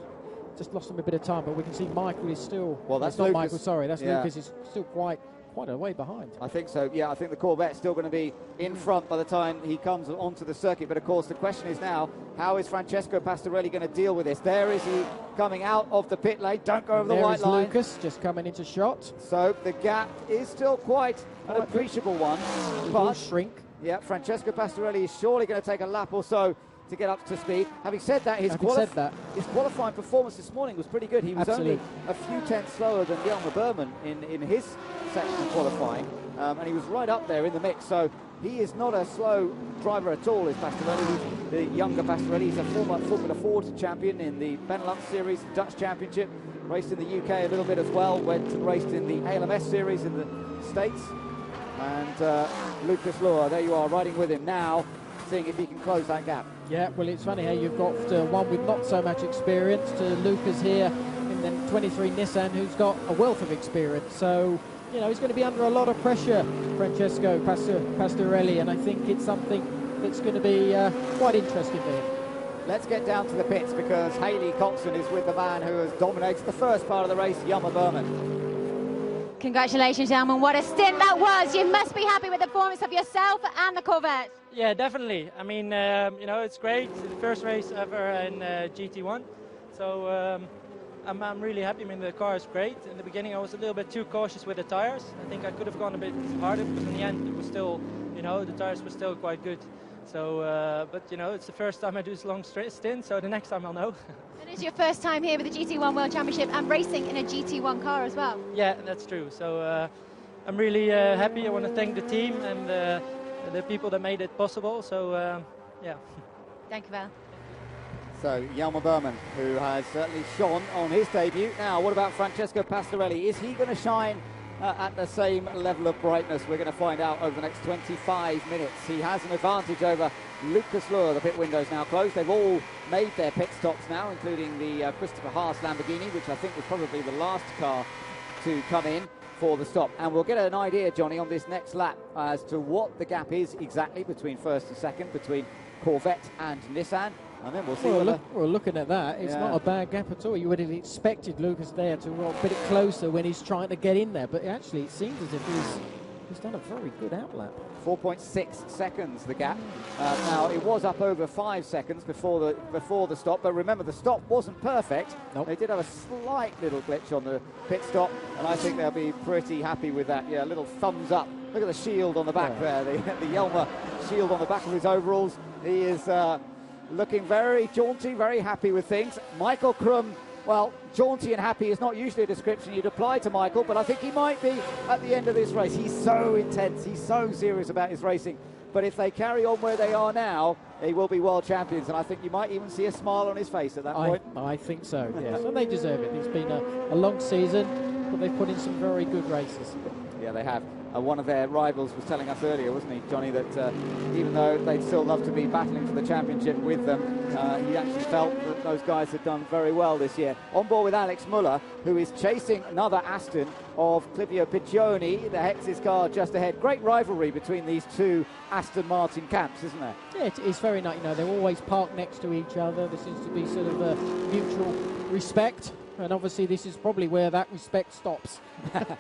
just lost him a bit of time. But we can see Michael is still.
Well, that's
not
Lucas.
Michael. Sorry, that's Lucas. Is still quite a way behind.
I think so. Yeah, I think the Corvette's still going to be in front by the time he comes onto the circuit. But of course, the question is now, how is Francesco Pastorelli going to deal with this? There is he coming out of the pit lane. Don't go over the white line.
Lucas just coming into shot.
So the gap is still quite an appreciable one. But
shrink.
Yeah, Francesco Pastorelli is surely going to take a lap or so to get up to speed. Having said that, his qualifying performance this morning was pretty good. He was only a few tenths slower than Jelmer Berman in his section of qualifying, and he was right up there in the mix. So he is not a slow driver at all, is Pastorelli. The younger Pastorelli. He's a former Formula Ford champion in the Benelux Series, Dutch Championship, raced in the UK a little bit as well, went and raced in the ALMS Series in the States. And Lucas Luhr, there you are, riding with him now, seeing if he can close that gap.
Yeah, well, it's funny how you've got one with not so much experience to Lucas here in the 23 Nissan, who's got a wealth of experience. So, you know, he's going to be under a lot of pressure, Francesco Pastorelli, and I think it's something that's going to be quite interesting for him.
Let's get down to the pits, because Haley Coxon is with the man who has dominated the first part of the race, Jelmer Berman.
Congratulations, Jelmer. What a stint that was. You must be happy with the performance of yourself and the Corvette.
Yeah, definitely. I mean, you know, it's great. It's the first race ever in GT1. So I'm really happy. I mean, the car is great. In the beginning, I was a little bit too cautious with the tires. I think I could have gone a bit harder, because in the end, it was still, you know, the tires were still quite good. So, but, you know, it's the first time I do this long stint, so the next time I'll know.
It is your first time here with the GT1 World Championship and racing in a GT1 car as well.
Yeah, that's true. So I'm really happy. I want to thank the team and the people that made it possible. So, yeah.
Thank you, Val.
So, Jelmer Berman, who has certainly shone on his debut. Now, what about Francesco Pastorelli? Is he going to shine at the same level of brightness? We're going to find out over the next 25 minutes. He has an advantage over Lucas Luhr. The pit window's now closed. They've all made their pit stops now, including the Christopher Haas Lamborghini, which I think was probably the last car to come in for the stop. And we'll get an idea, Johnny, on this next lap as to what the gap is exactly between first and second, between Corvette and Nissan. And then we'll see.
Well, looking at that, it's not a bad gap at all. You would have expected Lucas there to roll a bit closer when he's trying to get in there, but actually it seems as if he's done a very good outlap.
4.6 seconds the gap. Now it was up over 5 seconds before the stop, but remember the stop wasn't perfect.
Nope.
They did have a slight little glitch on the pit stop, and I think they'll be pretty happy with that. Yeah, a little thumbs up. Look at the shield on the back there, the Yelmer shield on the back of his overalls. He is looking very jaunty, very happy with things. Michael Krum, well, jaunty and happy is not usually a description you'd apply to Michael, but I think he might be at the end of this race. He's so intense, he's so serious about his racing. But if they carry on where they are now, they will be world champions, and I think you might even see a smile on his face at that point.
I think so, yes. And they deserve it. It's been a long season, but they've put in some very good races.
Yeah, they have. One of their rivals was telling us earlier, wasn't he, Johnny, that even though they'd still love to be battling for the championship with them, he actually felt that those guys had done very well this year. On board with Alex Muller, who is chasing another Aston of Clivio Piccioni, the Hex's car just ahead. Great rivalry between these two Aston Martin camps, isn't there?
Yeah, it's very nice. You know, they're always parked next to each other. There seems to be sort of a mutual respect, and obviously this is probably where that respect stops.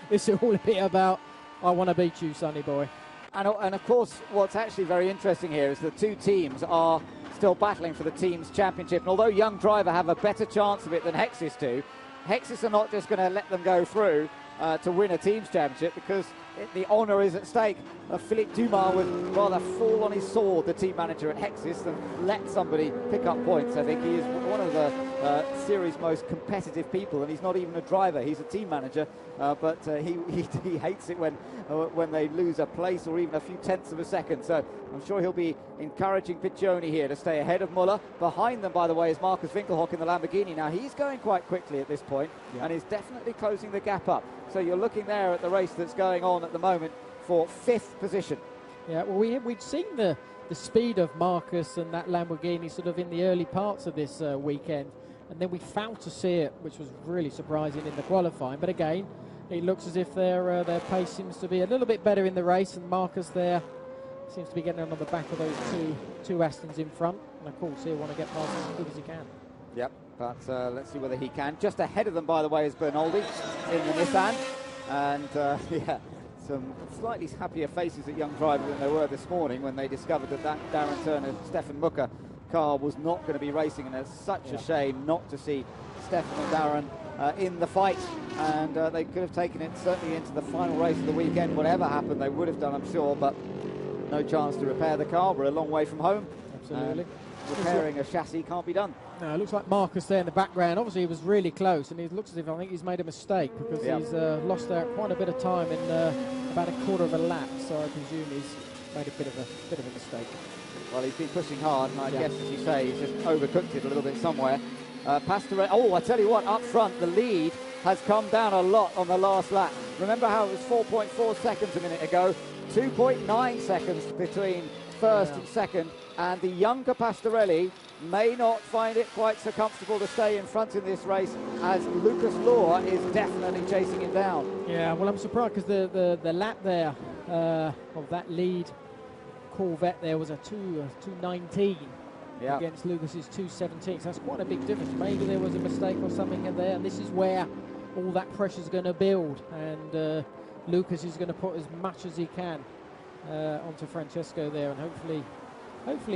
It's all a bit about, I want to beat you, sonny boy.
And of course, what's actually very interesting here is the two teams are still battling for the team's championship. And although Young Driver have a better chance of it than Hexis do, Hexis are not just going to let them go through to win a team's championship, because the honour is at stake. Philippe Dumas would rather fall on his sword, the team manager at Hexis, than let somebody pick up points. I think he is one of the series' most competitive people, and he's not even a driver, he's a team manager, but he hates it when they lose a place or even a few tenths of a second. So I'm sure he'll be encouraging Piccioni here to stay ahead of Muller. Behind them, by the way, is Marcus Winkelhock in the Lamborghini. Now he's going quite quickly at this point, and is definitely closing the gap up. So you're looking there at the race that's going on at the moment for 5th position.
Yeah, well, we'd seen the speed of Marcus and that Lamborghini sort of in the early parts of this weekend, and then we failed to see it, which was really surprising in the qualifying. But again, it looks as if their pace seems to be a little bit better in the race, and Marcus there seems to be getting on the back of those two Astons in front, and of course he'll want to get past as quick as he can.
Yep, but let's see whether he can. Just ahead of them, by the way, is Bernoldi in the Nissan, and yeah, some slightly happier faces at Young Driver than they were this morning when they discovered that Darren Turner, Stefan Mucker car was not going to be racing, and it's such a shame not to see Stefan and Darren in the fight, and they could have taken it certainly into the final race of the weekend. Whatever happened, they would have done, I'm sure, but no chance to repair the car. We're a long way from home.
Absolutely.
Repairing a chassis can't be done.
No, it looks like Marcus there in the background. Obviously, he was really close, and it looks as if I think he's made a mistake, because he's lost out quite a bit of time in about a quarter of a lap. So I presume he's made a bit of a mistake.
Well, he's been pushing hard, and I guess, as you say, he's just overcooked it a little bit somewhere. Pastorelli, I tell you what, up front, the lead has come down a lot on the last lap. Remember how it was 4.4 seconds a minute ago, 2.9 seconds between first and second, and the younger Pastorelli may not find it quite so comfortable to stay in front in this race, as Lucas Luhr is definitely chasing him down.
Yeah, well, I'm surprised, because the lap there of that lead Corvette there was a 2:19 against Lucas's 2:17. So that's quite a big difference. Maybe there was a mistake or something in there, and this is where all that pressure is going to build, and Lucas is going to put as much as he can onto Francesco there, and hopefully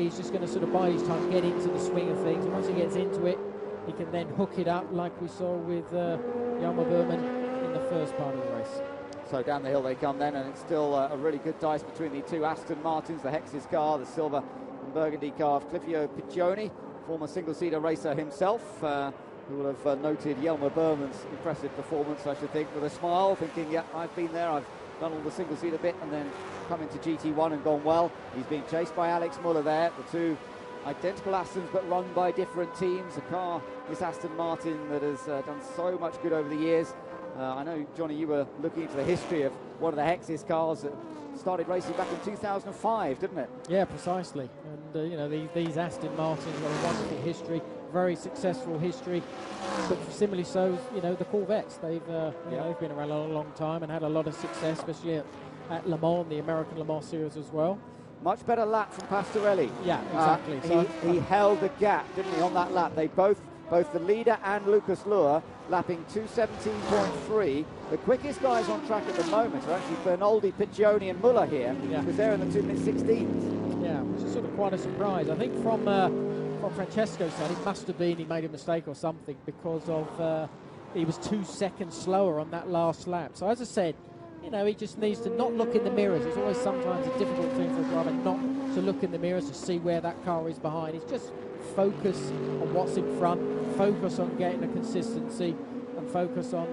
he's just going to sort of bide his time, get into the swing of things, and once he gets into it, he can then hook it up like we saw with Yelmer Berman in the first part of the race.
So down the hill they come then, and it's still a really good dice between the two Aston Martins, the Hex's car, the silver and burgundy car of Clivio Piccioni, former single-seater racer himself, who will have noted Yelmer Berman's impressive performance, I should think, with a smile, thinking, yeah, I've been there, I've done all the single-seater bit, and then come into GT1 and gone well. He's being chased by Alex Muller there. The two identical Astons but run by different teams. A car, this Aston Martin, that has done so much good over the years. I know, Johnny, you were looking into the history of one of the Hex's cars that started racing back in 2005, didn't it?
Yeah, precisely. And, you know, these Aston Martins have got a wonderful history, very successful history. But similarly so, you know, the Corvettes. They've, you know, they've been around a long time and had a lot of success, especially at Le Mans, the American Le Mans series as well.
Much better lap from Pastorelli.
Yeah, exactly.
He held the gap, didn't he, on that lap? They both the leader and Lucas Luhr lapping 2:17.3. The quickest guys on track at the moment are actually Bernoldi, Piccioni and Muller here, because they're in the 2:16.
Yeah, which is sort of quite a surprise. I think from Francesco's side, it must have been he made a mistake or something, because of he was 2 seconds slower on that last lap. So as I said, you know, he just needs to not look in the mirrors. It's always sometimes a difficult thing for a driver not to look in the mirrors to see where that car is behind. It's just focus on what's in front, focus on getting a consistency, and focus on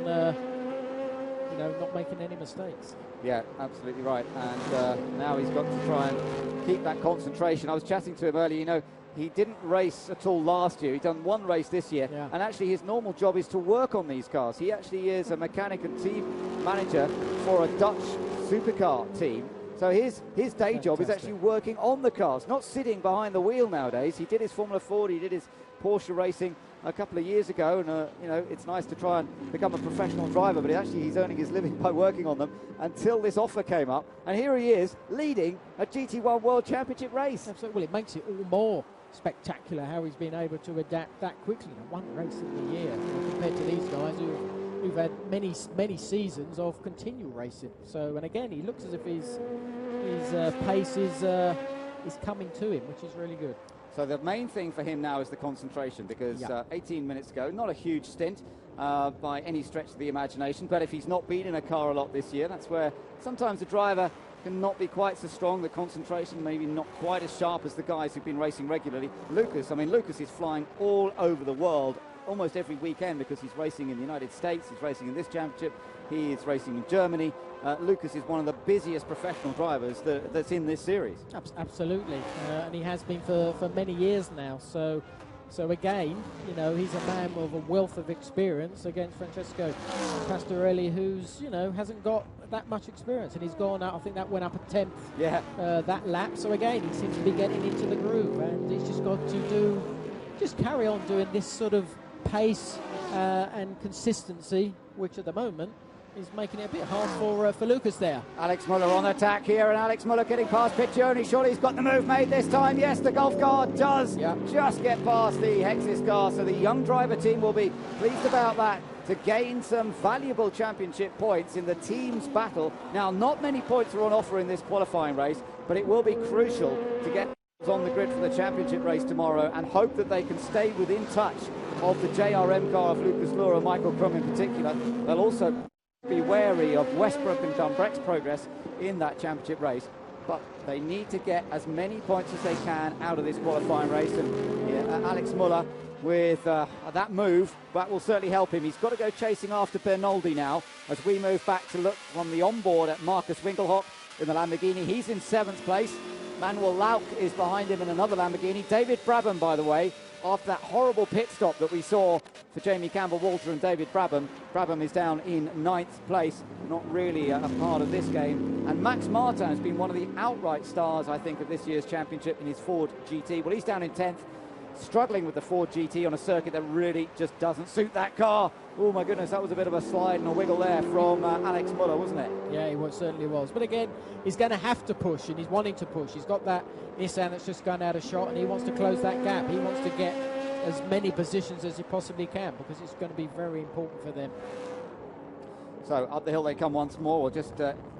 you know, not making any mistakes.
Yeah, absolutely right. And now he's got to try and keep that concentration. I was chatting to him earlier. You know, he didn't race at all last year. He's done one race this year, and actually his normal job is to work on these cars. He actually is a mechanic and team manager for a Dutch supercar team. So his day job is actually working on the cars, not sitting behind the wheel nowadays. He did his Formula Ford, he did his Porsche racing a couple of years ago, and you know, it's nice to try and become a professional driver, but actually he's earning his living by working on them until this offer came up, and here he is leading a GT1 World Championship race.
Absolutely. Well, it makes it all more spectacular how he's been able to adapt that quickly. You know, one race in the year, you know, compared to these guys who've had many seasons of continual racing. So, and again, he looks as if his pace is coming to him, which is really good.
So the main thing for him now is the concentration, because 18 minutes ago, not a huge stint by any stretch of the imagination, but if he's not been in a car a lot this year, that's where sometimes the driver can not be quite so strong, the concentration maybe not quite as sharp as the guys who've been racing regularly. Lucas is flying all over the world almost every weekend, because he's racing in the United States, he's racing in this championship, he is racing in Germany. Lucas is one of the busiest professional drivers that's in this series.
Absolutely, and he has been for many years now. So again, you know, he's a man with a wealth of experience against Francesco Pastorelli, who's, you know, hasn't got that much experience, and he's gone out. I think that went up a 10th that lap. So again, he seems to be getting into the groove, and he's just got to just carry on doing this sort of pace and consistency, which at the moment is making it a bit hard for Lucas there.
Alex Muller on attack here, and Alex Muller getting past Piccioni. Surely he's got the move made this time. Yes, the Golf car does just get past the Hexis car, so the young driver team will be pleased about that, to gain some valuable championship points in the team's battle. Now, not many points are on offer in this qualifying race, but it will be crucial to get on the grid for the championship race tomorrow, and hope that they can stay within touch of the JRM car of Lucas Luhr and Michael Crum in particular. They'll also be wary of Westbrook and Dumbreck's progress in that championship race, but they need to get as many points as they can out of this qualifying race. And Alex Muller with that move, that will certainly help him. He's got to go chasing after Bernoldi now, as we move back to look from the onboard at Marcus Winkelhock in the Lamborghini. He's in 7th place. Manuel Lauk is behind him in another Lamborghini. David Brabham, by the way, after that horrible pit stop that we saw for Jamie Campbell-Walter and David Brabham, Brabham is down in 9th place, not really a part of this game. And Max Martin has been one of the outright stars, I think, of this year's championship in his Ford GT. Well, he's down in 10th, struggling with the Ford GT on a circuit that really just doesn't suit that car. Oh my goodness, that was a bit of a slide and a wiggle there from Alex Muller, wasn't it?
Yeah, it certainly was. But again, he's going to have to push, and he's wanting to push. He's got that Nissan that's just gone out of shot, and he wants to close that gap. He wants to get as many positions as he possibly can, because it's going to be very important for them.
So up the hill they come once more. We're just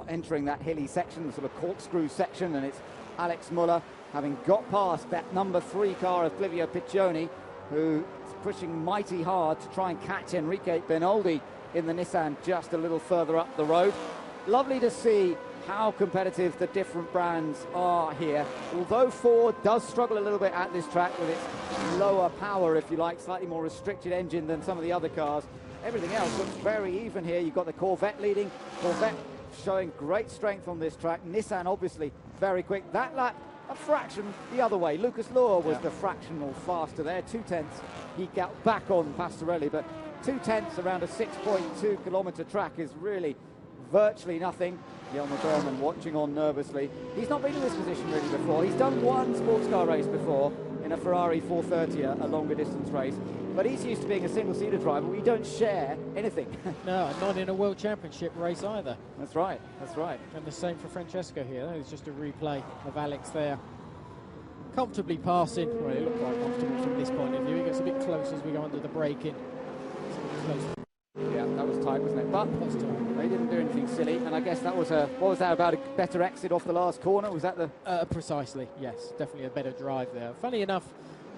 entering that hilly section, the sort of corkscrew section, and it's Alex Muller having got past that number 3 car of Flivio Piccioni, who is pushing mighty hard to try and catch Enrique Bernoldi in the Nissan just a little further up the road. Lovely to see how competitive the different brands are here. Although Ford does struggle a little bit at this track with its lower power, if you like, slightly more restricted engine than some of the other cars, everything else looks very even here. You've got the Corvette leading. Corvette showing great strength on this track. Nissan obviously very quick. That lap a fraction the other way. Lucas Law was the fractional faster there, 2/10. He got back on Pastorelli, but 2/10 around a 6.2 kilometre track is really virtually nothing. Jelmer Berman watching on nervously. He's not been in this position really before. He's done one sports car race before in a Ferrari 430, a longer distance race. But he's used to being a single-seater driver. We don't share anything.
No, not in a World Championship race either.
That's right, that's right.
And the same for Francesco here. It's just a replay of Alex there. Comfortably passing. Well, it looked quite comfortable from this point of view. He gets a bit close as we go under the braking.
Yeah, that was tight, wasn't it? But they didn't do anything silly, and I guess that was a, what was that about, a better exit off the last corner? Was that the...
Precisely, yes. Definitely a better drive there. Funny enough,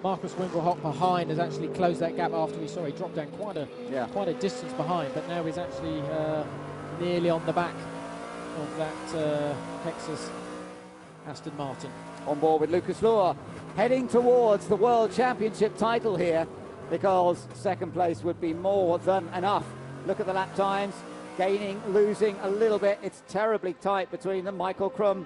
Marcus Winkelhock behind has actually closed that gap after we saw he dropped down quite a distance behind, but now he's actually nearly on the back of that Texas Aston Martin.
On board with Lucas Law, heading towards the World Championship title here, because second place would be more than enough. Look at the lap times, gaining, losing a little bit. It's terribly tight between them. Michael Krum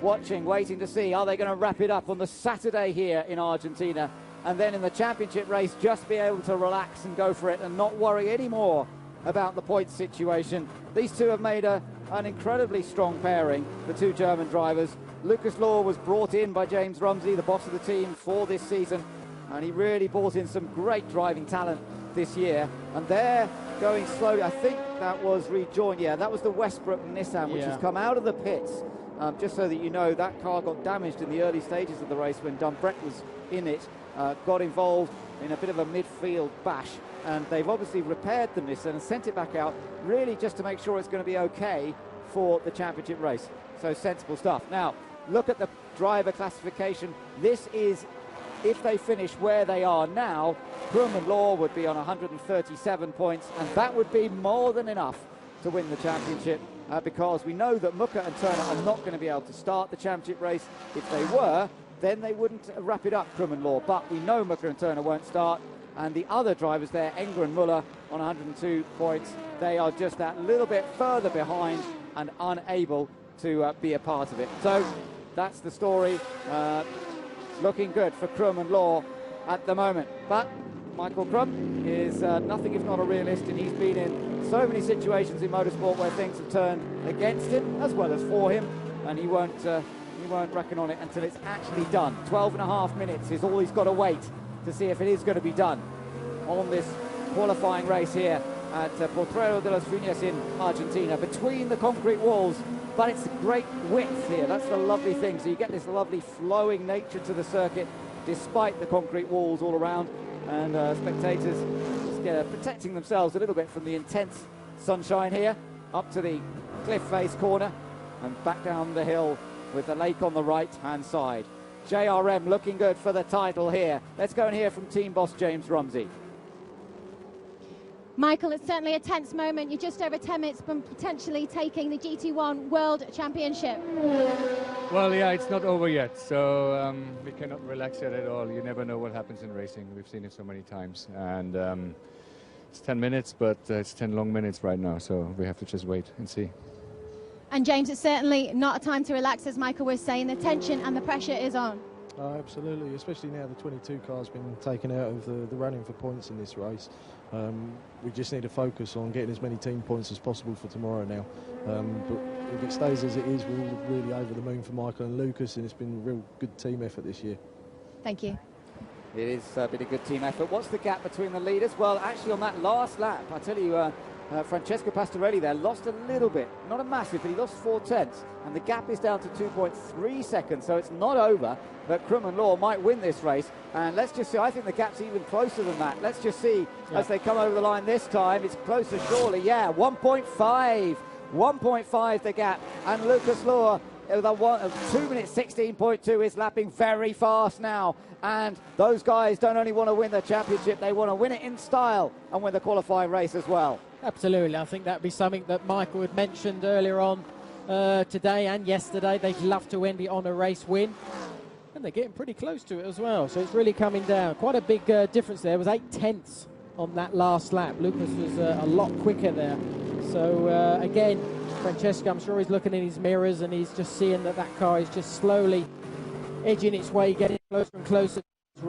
watching, waiting to see, are they going to wrap it up on the Saturday here in Argentina, and then in the championship race just be able to relax and go for it and not worry anymore about the points situation. These two have made an incredibly strong pairing, the two German drivers. Lucas Law was brought in by James Rumsey, the boss of the team, for this season, and he really brought in some great driving talent this year, and they're going slowly. I think that was rejoined, that was the Westbrook Nissan, which has come out of the pits. Just so that you know, that car got damaged in the early stages of the race when Dumbrecht was in it, got involved in a bit of a midfield bash, and they've obviously repaired the Nissan and sent it back out, really just to make sure it's going to be okay for the championship race. So sensible stuff. Now, look at the driver classification. This is, if they finish where they are now, Krum and Law would be on 137 points, and that would be more than enough to win the championship. Because we know that Mucker and Turner are not going to be able to start the championship race. If they were, then they wouldn't wrap it up, Krum and Law. But we know Mucker and Turner won't start. And the other drivers there, Enger and Muller, on 102 points, they are just that little bit further behind and unable to be a part of it. So that's the story. Looking good for Krum and Law at the moment. But Michael Krum is nothing if not a realist, and he's been in so many situations in motorsport where things have turned against him as well as for him, and he won't reckon on it until it's actually done. 12.5 minutes is all he's got to wait to see if it is going to be done on this qualifying race here at Potrero de los Funes in Argentina, between the concrete walls. But it's great width here, that's the lovely thing. So you get this lovely flowing nature to the circuit despite the concrete walls all around, and spectators just protecting themselves a little bit from the intense sunshine here, up to the cliff face corner and back down the hill with the lake on the right hand side. JRM looking good for the title here. Let's go and hear from team boss James Rumsey.
Michael, it's certainly a tense moment. You're just over 10 minutes from potentially taking the GT1 World Championship.
Well, yeah, it's not over yet, so we cannot relax yet at all. You never know what happens in racing. We've seen it so many times, and it's 10 minutes, but it's 10 long minutes right now, so we have to just wait and see.
And James, it's certainly not a time to relax, as Michael was saying. The tension and the pressure is on.
Oh, absolutely, especially now the 22 car's been taken out of the running for points in this race. We just need to focus on getting as many team points as possible for tomorrow now. But if it stays as it is, we're all really over the moon for Michael and Lucas, and it's been a real good team effort this year.
Thank you.
It has been a good team effort. What's the gap between the leaders? Well, actually on that last lap, I tell you, Francesco Pastorelli there lost a little bit, not a massive, but he lost 4/10, and the gap is down to 2.3 seconds, so it's not over. But Krum and Law might win this race, and let's just see, I think the gap's even closer than that. Let's just see as they come over the line this time. It's closer surely, 1.5 the gap, and Lucas Law with a 2 minutes 16.2 is lapping very fast now, and those guys don't only want to win the championship, they want to win it in style and win the qualifying race as well.
Absolutely, I think that'd be something that Michael had mentioned earlier on today and yesterday. They'd love to win the honour race win, and they're getting pretty close to it as well, so it's really coming down. Quite a big difference there. It was 8/10 on that last lap. Lucas was a lot quicker there. So again, Francesco, I'm sure he's looking in his mirrors and he's just seeing that that car is just slowly edging its way, getting closer and closer to his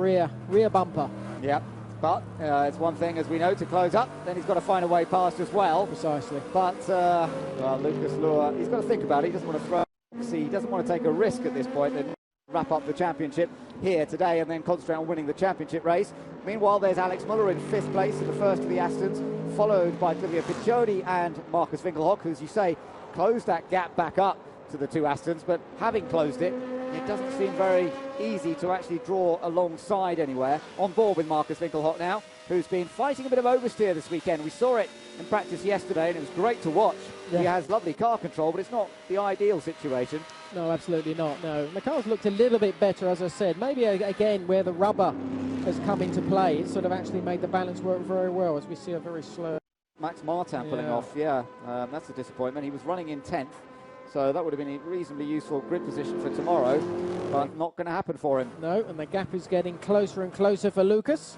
rear bumper.
Yeah, but it's one thing, as we know, to close up. Then he's got to find a way past as well.
Precisely.
But well, Lucas Luhr, he's got to think about it. He doesn't want to throw. He doesn't want to take a risk at this point and wrap up the championship here today and then concentrate on winning the championship race. Meanwhile, there's Alex Müller in 5th place in the first of the Astons, followed by Clivio Piccioni and Marcus Winkelhock, who, as you say, closed that gap back up to the 2 Astons, but having closed it, it doesn't seem very easy to actually draw alongside anywhere. On board with Marcus Winkelhock now, who's been fighting a bit of oversteer this weekend. We saw it in practice yesterday, and it was great to watch. Yeah. He has lovely car control, but it's not the ideal situation.
No, absolutely not, no. The car's looked a little bit better, as I said. Maybe, again, where the rubber has come into play, it's sort of actually made the balance work very well, as we see a very slow...
Max Martin pulling off, that's a disappointment. He was running in 10th, so that would have been a reasonably useful grid position for tomorrow, but not going to happen for him.
No, and the gap is getting closer and closer for Lucas.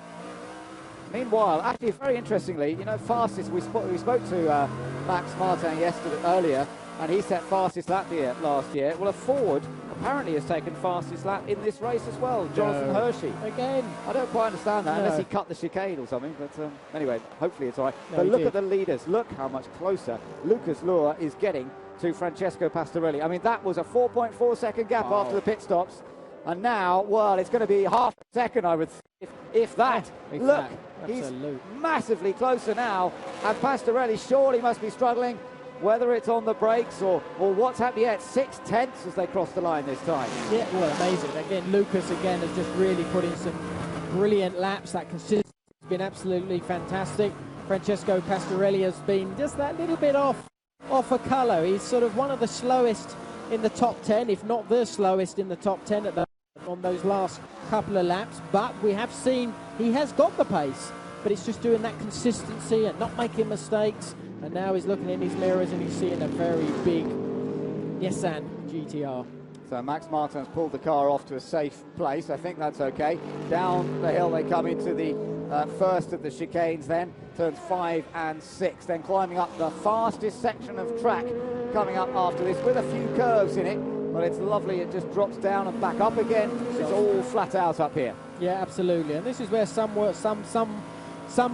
Meanwhile, actually, very interestingly, you know, fastest, we spoke to Max Martin earlier, and he set fastest lap here last year. Well, a Ford apparently has taken fastest lap in this race as well, Jonathan Hershey.
Again.
I don't quite understand that, unless he cut the chicane or something, but anyway, hopefully it's all right. No, but look at the leaders. Look how much closer Lucas Luhr is getting to Francesco Pastorelli. I mean, that was a 4.4 second gap after the pit stops. And now, well, it's going to be half a second, I would think, if that. Look, he's massively closer now. And Pastorelli surely must be struggling, whether it's on the brakes or what's happening. Yeah, it's 6/10 as they cross the line this time.
Yeah, well, amazing. Again, Lucas, again, has just really put in some brilliant laps. That consistency has been absolutely fantastic. Francesco Pastorelli has been just that little bit off a colour. He's sort of one of the slowest in the top 10, if not the slowest in the top 10 on those last couple of laps, but we have seen he has got the pace, but it's just doing that consistency and not making mistakes. And now he's looking in his mirrors and he's seeing a very big Nissan GTR.
So Max Martin's pulled the car off to a safe place. I think that's okay. Down the hill they come into the first of the chicanes then, turns 5 and 6, then climbing up the fastest section of track coming up after this with a few curves in it, but it's lovely. It just drops down and back up again. It's all flat out up here.
Yeah, absolutely. And this is where some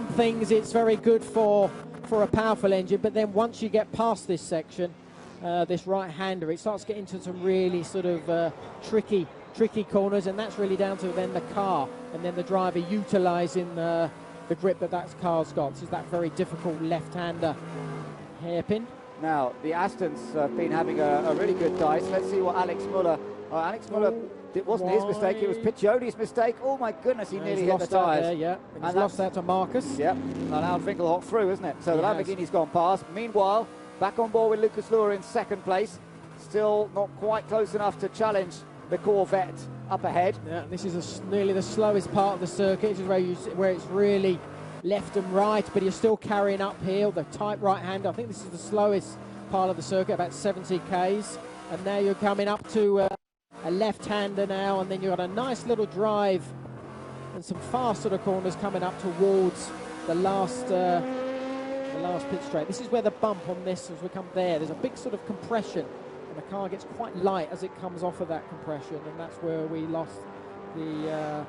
things it's very good for a powerful engine, but then once you get past this section, this right-hander, it starts getting into some really sort of tricky corners, and that's really down to then the car and then the driver utilising the grip that car's got. This is that very difficult left-hander hairpin.
Now, the Astons have been having a really good dice. Let's see what Alex Müller... Alex Müller, it wasn't his mistake, it was Piccioni's mistake. Oh my goodness, he nearly hit the tyres.
And he's lost that to Marcus.
Yep, and now Winkelhock through, isn't it? So the Lamborghini's gone past. Meanwhile, back on board with Lucas Luhr in 2nd place. Still not quite close enough to challenge the Corvette up ahead.
Yeah, this is nearly the slowest part of the circuit. This is where it's really left and right, but you're still carrying uphill. The tight right-hander, I think this is the slowest part of the circuit, about 70 k's. And now you're coming up to a left-hander now, and then you've got a nice little drive and some fast sort of corners coming up towards the last pit straight. This is where the bump on this, as we come there's a big sort of compression, and the car gets quite light as it comes off of that compression, and that's where we lost the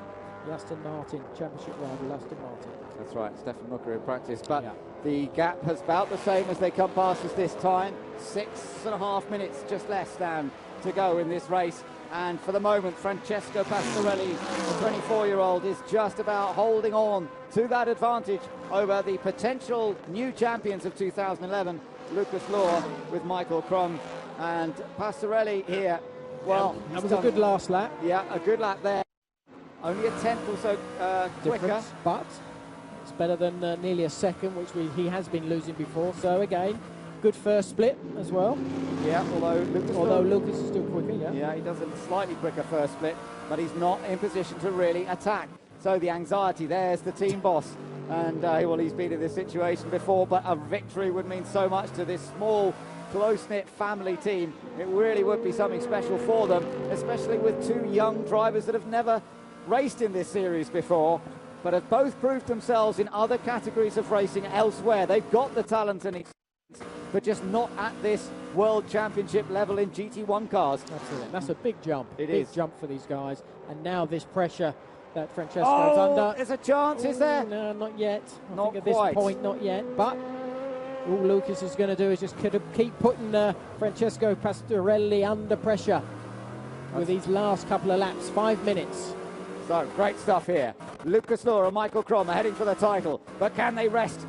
Aston Martin championship rival, Aston Martin.
That's right, Stefan Mucker in practice, but the gap has about the same as they come past us this time. 6.5 minutes just less than to go in this race, and for the moment Francesco Pastorelli, the 24-year-old, is just about holding on to that advantage over the potential new champions of 2011, Lucas Luhr with Michael Crum. And Pastorelli here, well,
that was a good last lap.
Yeah, a good lap there. Only a tenth or so quicker,
but it's better than nearly a second, which he has been losing before. So again, good first split as well.
Yeah, although
Lucas is still quicker.
Yeah, he does a slightly quicker first split, but he's not in position to really attack. So the anxiety, there's the team boss, and well, he's been in this situation before, but a victory would mean so much to this small, close-knit family team. It really would be something special for them, especially with two young drivers that have never raced in this series before, but have both proved themselves in other categories of racing elsewhere. They've got the talent and experience, but just not at this World Championship level in GT1 cars.
Absolutely. That's a big jump.
Big
jump for these guys. And now this pressure that Francesco's under.
There's a chance, is there?
No, not yet. I
Not
think at
quite.
this point, not yet. But all Lucas is going to do is just keep putting Francesco Pastorelli under pressure with these last couple of laps, 5 minutes.
So, great stuff here. Lucas Law and Michael Crom are heading for the title, but can they rest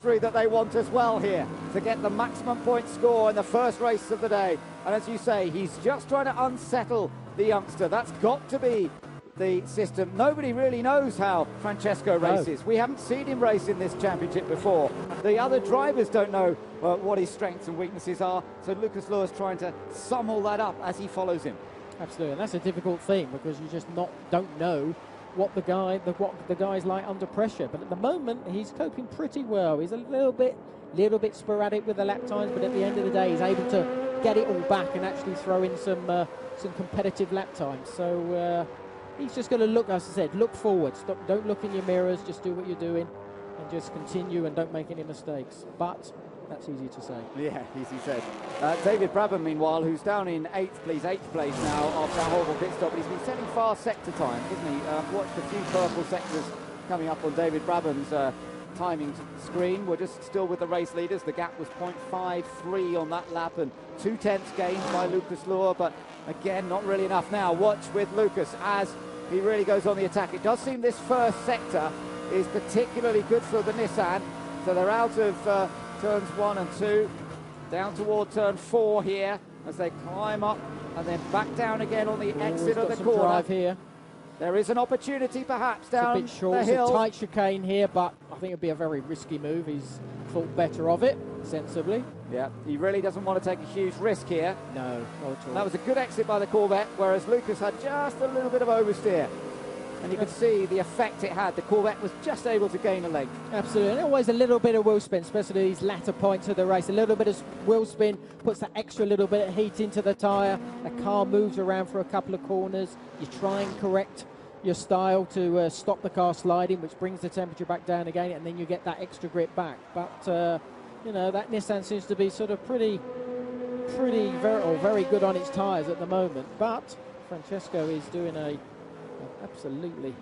through that they want as well here to get the maximum point score in the first race of the day? And as you say, he's just trying to unsettle the youngster. That's got to be the system. Nobody really knows how Francesco races. We haven't seen him race in this championship before. The other drivers don't know what his strengths and weaknesses are, so Lucas Law is trying to sum all that up as he follows him.
Absolutely, and that's a difficult thing because you just don't know what the guy's like under pressure. But at the moment, he's coping pretty well. He's a little bit sporadic with the lap times, but at the end of the day, he's able to get it all back and actually throw in some competitive lap times. So he's just going to look, as I said, look forward. Don't look in your mirrors. Just do what you're doing, and just continue and don't make any mistakes. But that's easy to say. Yeah,
easy said. David Brabham, meanwhile, who's down in eighth place now after that horrible pit stop, but he's been setting fast sector time, hasn't he? Watched a few purple sectors coming up on David Brabham's timing screen. We're just still with the race leaders. The gap was 0.53 on that lap and 0.2 gained by Lucas Law, but again, not really enough now. Watch with Lucas as he really goes on the attack. It does seem this first sector is particularly good for the Nissan, so they're out of turns 1 and 2, down toward turn 4 here as they climb up and then back down again on the exit of the corner.
Drive here.
There is an opportunity perhaps down
it's a bit short,
the hill.
It's a tight chicane here, but I think it'd be a very risky move. He's thought better of it, sensibly.
Yeah, he really doesn't want to take a huge risk here.
No, not at all.
That was a good exit by the Corvette, whereas Lucas had just a little bit of oversteer. And you could see the effect it had. The Corvette was just able to gain a leg.
Absolutely. And always a little bit of wheel spin, especially these latter points of the race. A little bit of wheel spin puts that extra little bit of heat into the tyre. The car moves around for a couple of corners. You try and correct your style to stop the car sliding, which brings the temperature back down again, and then you get that extra grip back. But, you know, that Nissan seems to be sort of very good on its tyres at the moment. But Francesco is doing a absolutely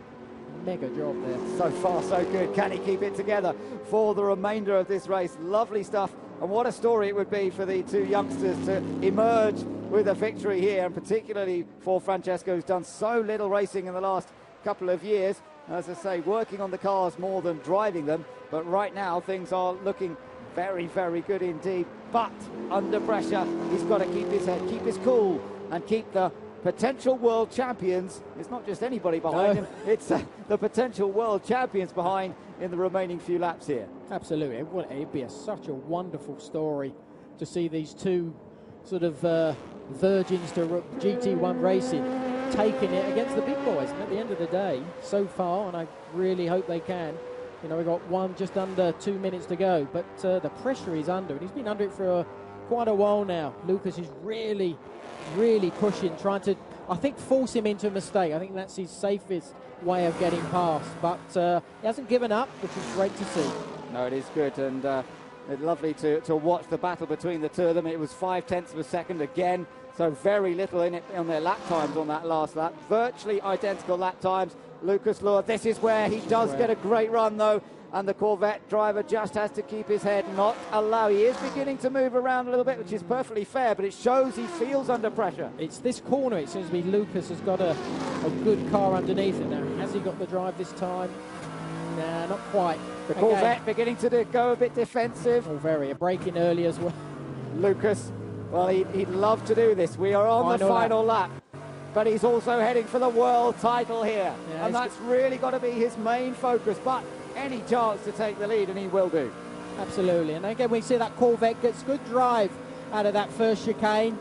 mega job there.
So far, so good. Can he keep it together for the remainder of this race? Lovely stuff. And what a story it would be for the two youngsters to emerge with a victory here, and particularly for Francesco, who's done so little racing in the last couple of years. As I say, working on the cars more than driving them. But right now, things are looking very, very good indeed. But under pressure, he's got to keep his head, keep his cool, and keep the potential world champions. It's not just anybody behind him, it's the potential world champions behind in the remaining few laps here.
Absolutely. It'd be such a wonderful story to see these two sort of virgins to GT1 racing taking it against the big boys. And at the end of the day, so far, and I really hope they can, you know, we've got just under 2 minutes to go, but the pressure he's under, and he's been under it for quite a while now. Lucas is really pushing, trying to, I think, force him into a mistake. I think that's his safest way of getting past. But he hasn't given up, which is great to see.
No, it is good, and it's lovely to watch the battle between the two of them. It was 0.5 of a second again, so very little in it on their lap times on that last lap. Virtually identical lap times. Lucas Law, this is where he does get a great run, though. And the Corvette driver just has to keep his head, not allow. He is beginning to move around a little bit, which is perfectly fair, but it shows he feels under pressure.
It's this corner, it seems to be Lucas has got a good car underneath him now. Has he got the drive this time? Nah, not quite.
The Corvette beginning to go a bit defensive.
Oh, very. A break-in early as well.
Lucas, well, he'd love to do this. We are on the final lap. But he's also heading for the world title here. Yeah, and that's really got to be his main focus. But any chance to take the lead, and he will do.
Absolutely. And again, we see that Corvette gets good drive out of that first chicane.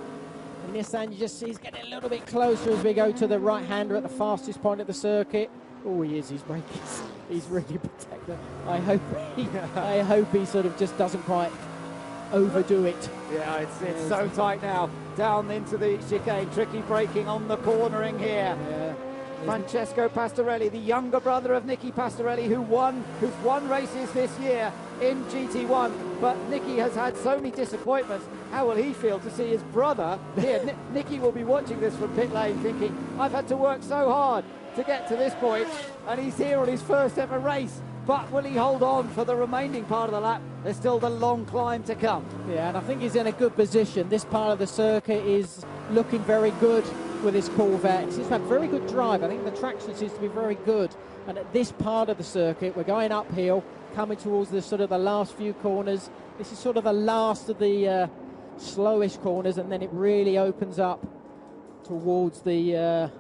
And Nissan, you just see he's getting a little bit closer as we go to the right-hander at the fastest point of the circuit. Oh, he is. He's braking. He's really protected. I hope he sort of just doesn't quite overdo it.
Yeah, it's so tight now. Down into the chicane. Tricky braking on the cornering here.
Yeah.
Francesco Pastorelli, the younger brother of Nicky Pastorelli, who's won races this year in GT1. But Nicky has had so many disappointments. How will he feel to see his brother here? Nicky will be watching this from pit lane thinking, I've had to work so hard to get to this point, and he's here on his first ever race. But will he hold on for the remaining part of the lap? There's still the long climb to come.
Yeah, and I think he's in a good position. This part of the circuit is looking very good with his Corvette. He's had very good drive. I think the traction seems to be very good. And at this part of the circuit, we're going uphill, coming towards the sort of the last few corners. This is sort of the last of the slowish corners, and then it really opens up towards the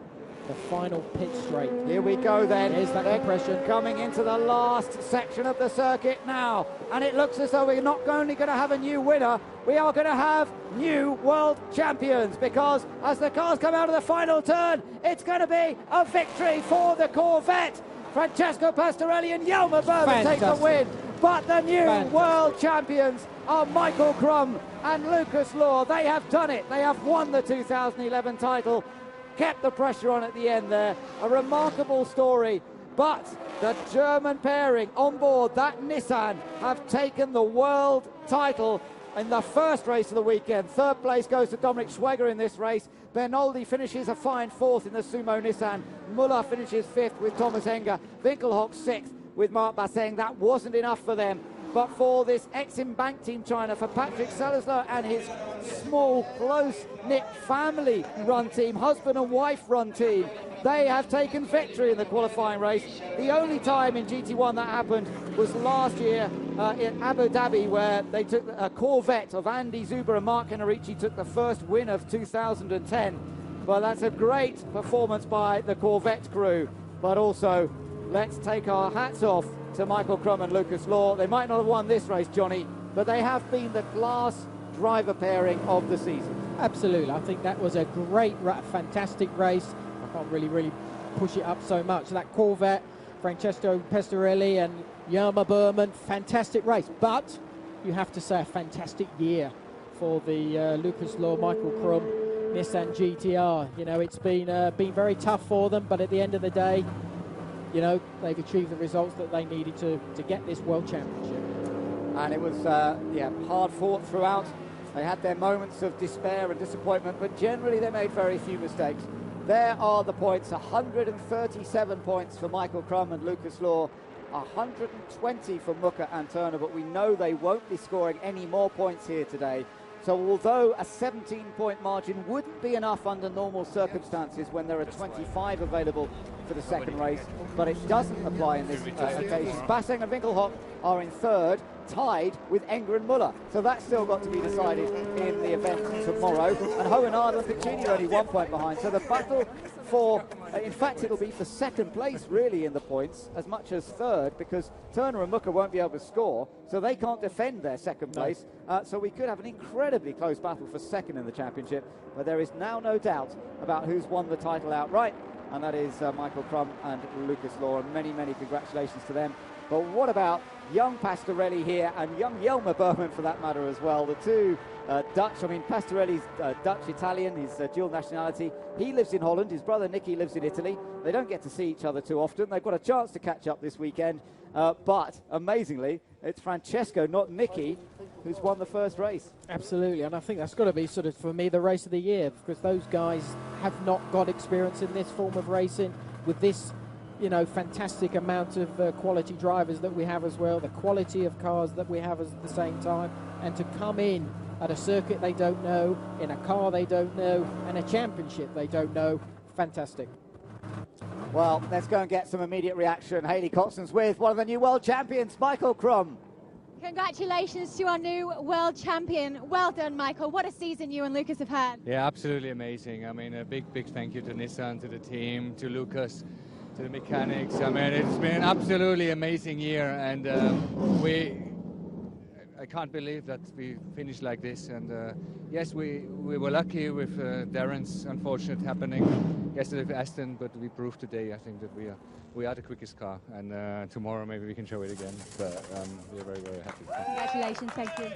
final pit straight.
Here we go then.
Here's that compression.
Coming into the last section of the circuit now. And it looks as though we're not only going to have a new winner, we are going to have new world champions, because as the cars come out of the final turn, it's going to be a victory for the Corvette. Francesco Pastorelli and Jelmer Berman take the win. But the new world champions are Michael Crum and Lucas Law. They have done it. They have won the 2011 title. Kept the pressure on at the end there. A remarkable story. But the German pairing on board that Nissan have taken the world title in the first race of the weekend. Third place goes to Dominic Schweger in this race. Bernoldi finishes a fine fourth in the Sumo Nissan. Muller finishes fifth with Thomas Enger. Winkelhock sixth with Marc Basseng. That wasn't enough for them. But for this ex-Bank Team China, for Patrick Salazar and his small, close-knit family-run team, husband and wife-run team, they have taken victory in the qualifying race. The only time in GT1 that happened was last year in Abu Dhabi, where they took a Corvette of Andy Zuber and Mark Henrici took the first win of 2010. But that's a great performance by the Corvette crew. But also, let's take our hats off to Michael Crum and Lucas Law. They might not have won this race, Johnny, but they have been the class driver pairing of the season.
Absolutely. I think that was a great, fantastic race. I can't really push it up so much. That Corvette, Francesco Pastorelli and Jelmer Berman, fantastic race. But you have to say a fantastic year for the Lucas Law, Michael Crum, Nissan GTR. You know, it's been very tough for them, but at the end of the day, you know, they've achieved the results that they needed to get this World Championship.
And it was, hard fought throughout. They had their moments of despair and disappointment, but generally they made very few mistakes. There are the points, 137 points for Michael Crum and Lucas Law, 120 for Mucker and Turner, but we know they won't be scoring any more points here today. So although a 17-point margin wouldn't be enough under normal circumstances when there are 25 available for the second race, but it doesn't apply in this occasion. Basseng and Winkelhock are in third, tied with Enger and Muller. So that's still got to be decided in the event tomorrow. And Hohenard and Piccini are only 1 point behind. So the battle for, in fact, it'll be for second place really in the points as much as third, because Turner and Mucker won't be able to score, so they can't defend their second place. So we could have an incredibly close battle for second in the championship, but there is now no doubt about who's won the title outright, and that is Michael Crum and Lucas Law, and many, many congratulations to them. But what about young Pastorelli here and young Jelmer Berman for that matter as well? The two Dutch, I mean, Pastorelli's Dutch-Italian, his dual nationality. He lives in Holland, his brother Nicky lives in Italy. They don't get to see each other too often. They've got a chance to catch up this weekend. But amazingly, it's Francesco, not Nicky, who's won the first race.
Absolutely, and I think that's got to be sort of, for me, the race of the year, because those guys have not got experience in this form of racing with this, you know, fantastic amount of quality drivers that we have as well, the quality of cars that we have at the same time, and to come in at a circuit they don't know, in a car they don't know, and a championship they don't know. Fantastic.
Well, let's go and get some immediate reaction. Hayley Cotson's with one of the new world champions, Michael Crum.
Congratulations to our new world champion. Well done, Michael. What a season you and Lucas have had.
Yeah, absolutely amazing. I mean, a big thank you to Nissan, to the team, to Lucas, to the mechanics. I mean, it's been an absolutely amazing year, and I can't believe that we finished like this. And yes, we were lucky with Darren's unfortunate happening yesterday with Aston, but we proved today, I think, that we are the quickest car, and tomorrow maybe we can show it again. But we're very, very happy.
Congratulations, thank you.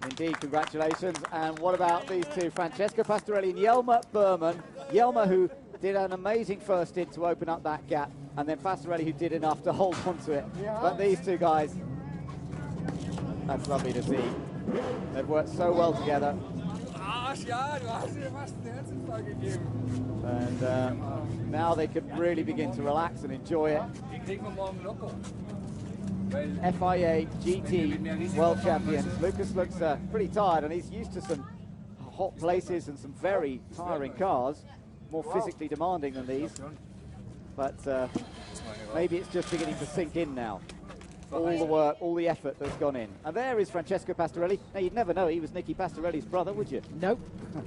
Indeed, congratulations. And what about these two, Francesco Pastorelli and Jelmer Berman? Jelmer, who did an amazing first stint to open up that gap, and then Pastorelli who did enough to hold on to it. But these two guys, that's lovely to see. They've worked so well together. And now they can really begin to relax and enjoy it. FIA GT World Champions. Lucas looks pretty tired, and he's used to some hot places and some very tiring cars, more physically demanding than these. But maybe it's just beginning to sink in now. All the work, all the effort that's gone in. And there is Francesco Pastorelli. Now, you'd never know he was Nicky Pastorelli's brother, would you?
Nope,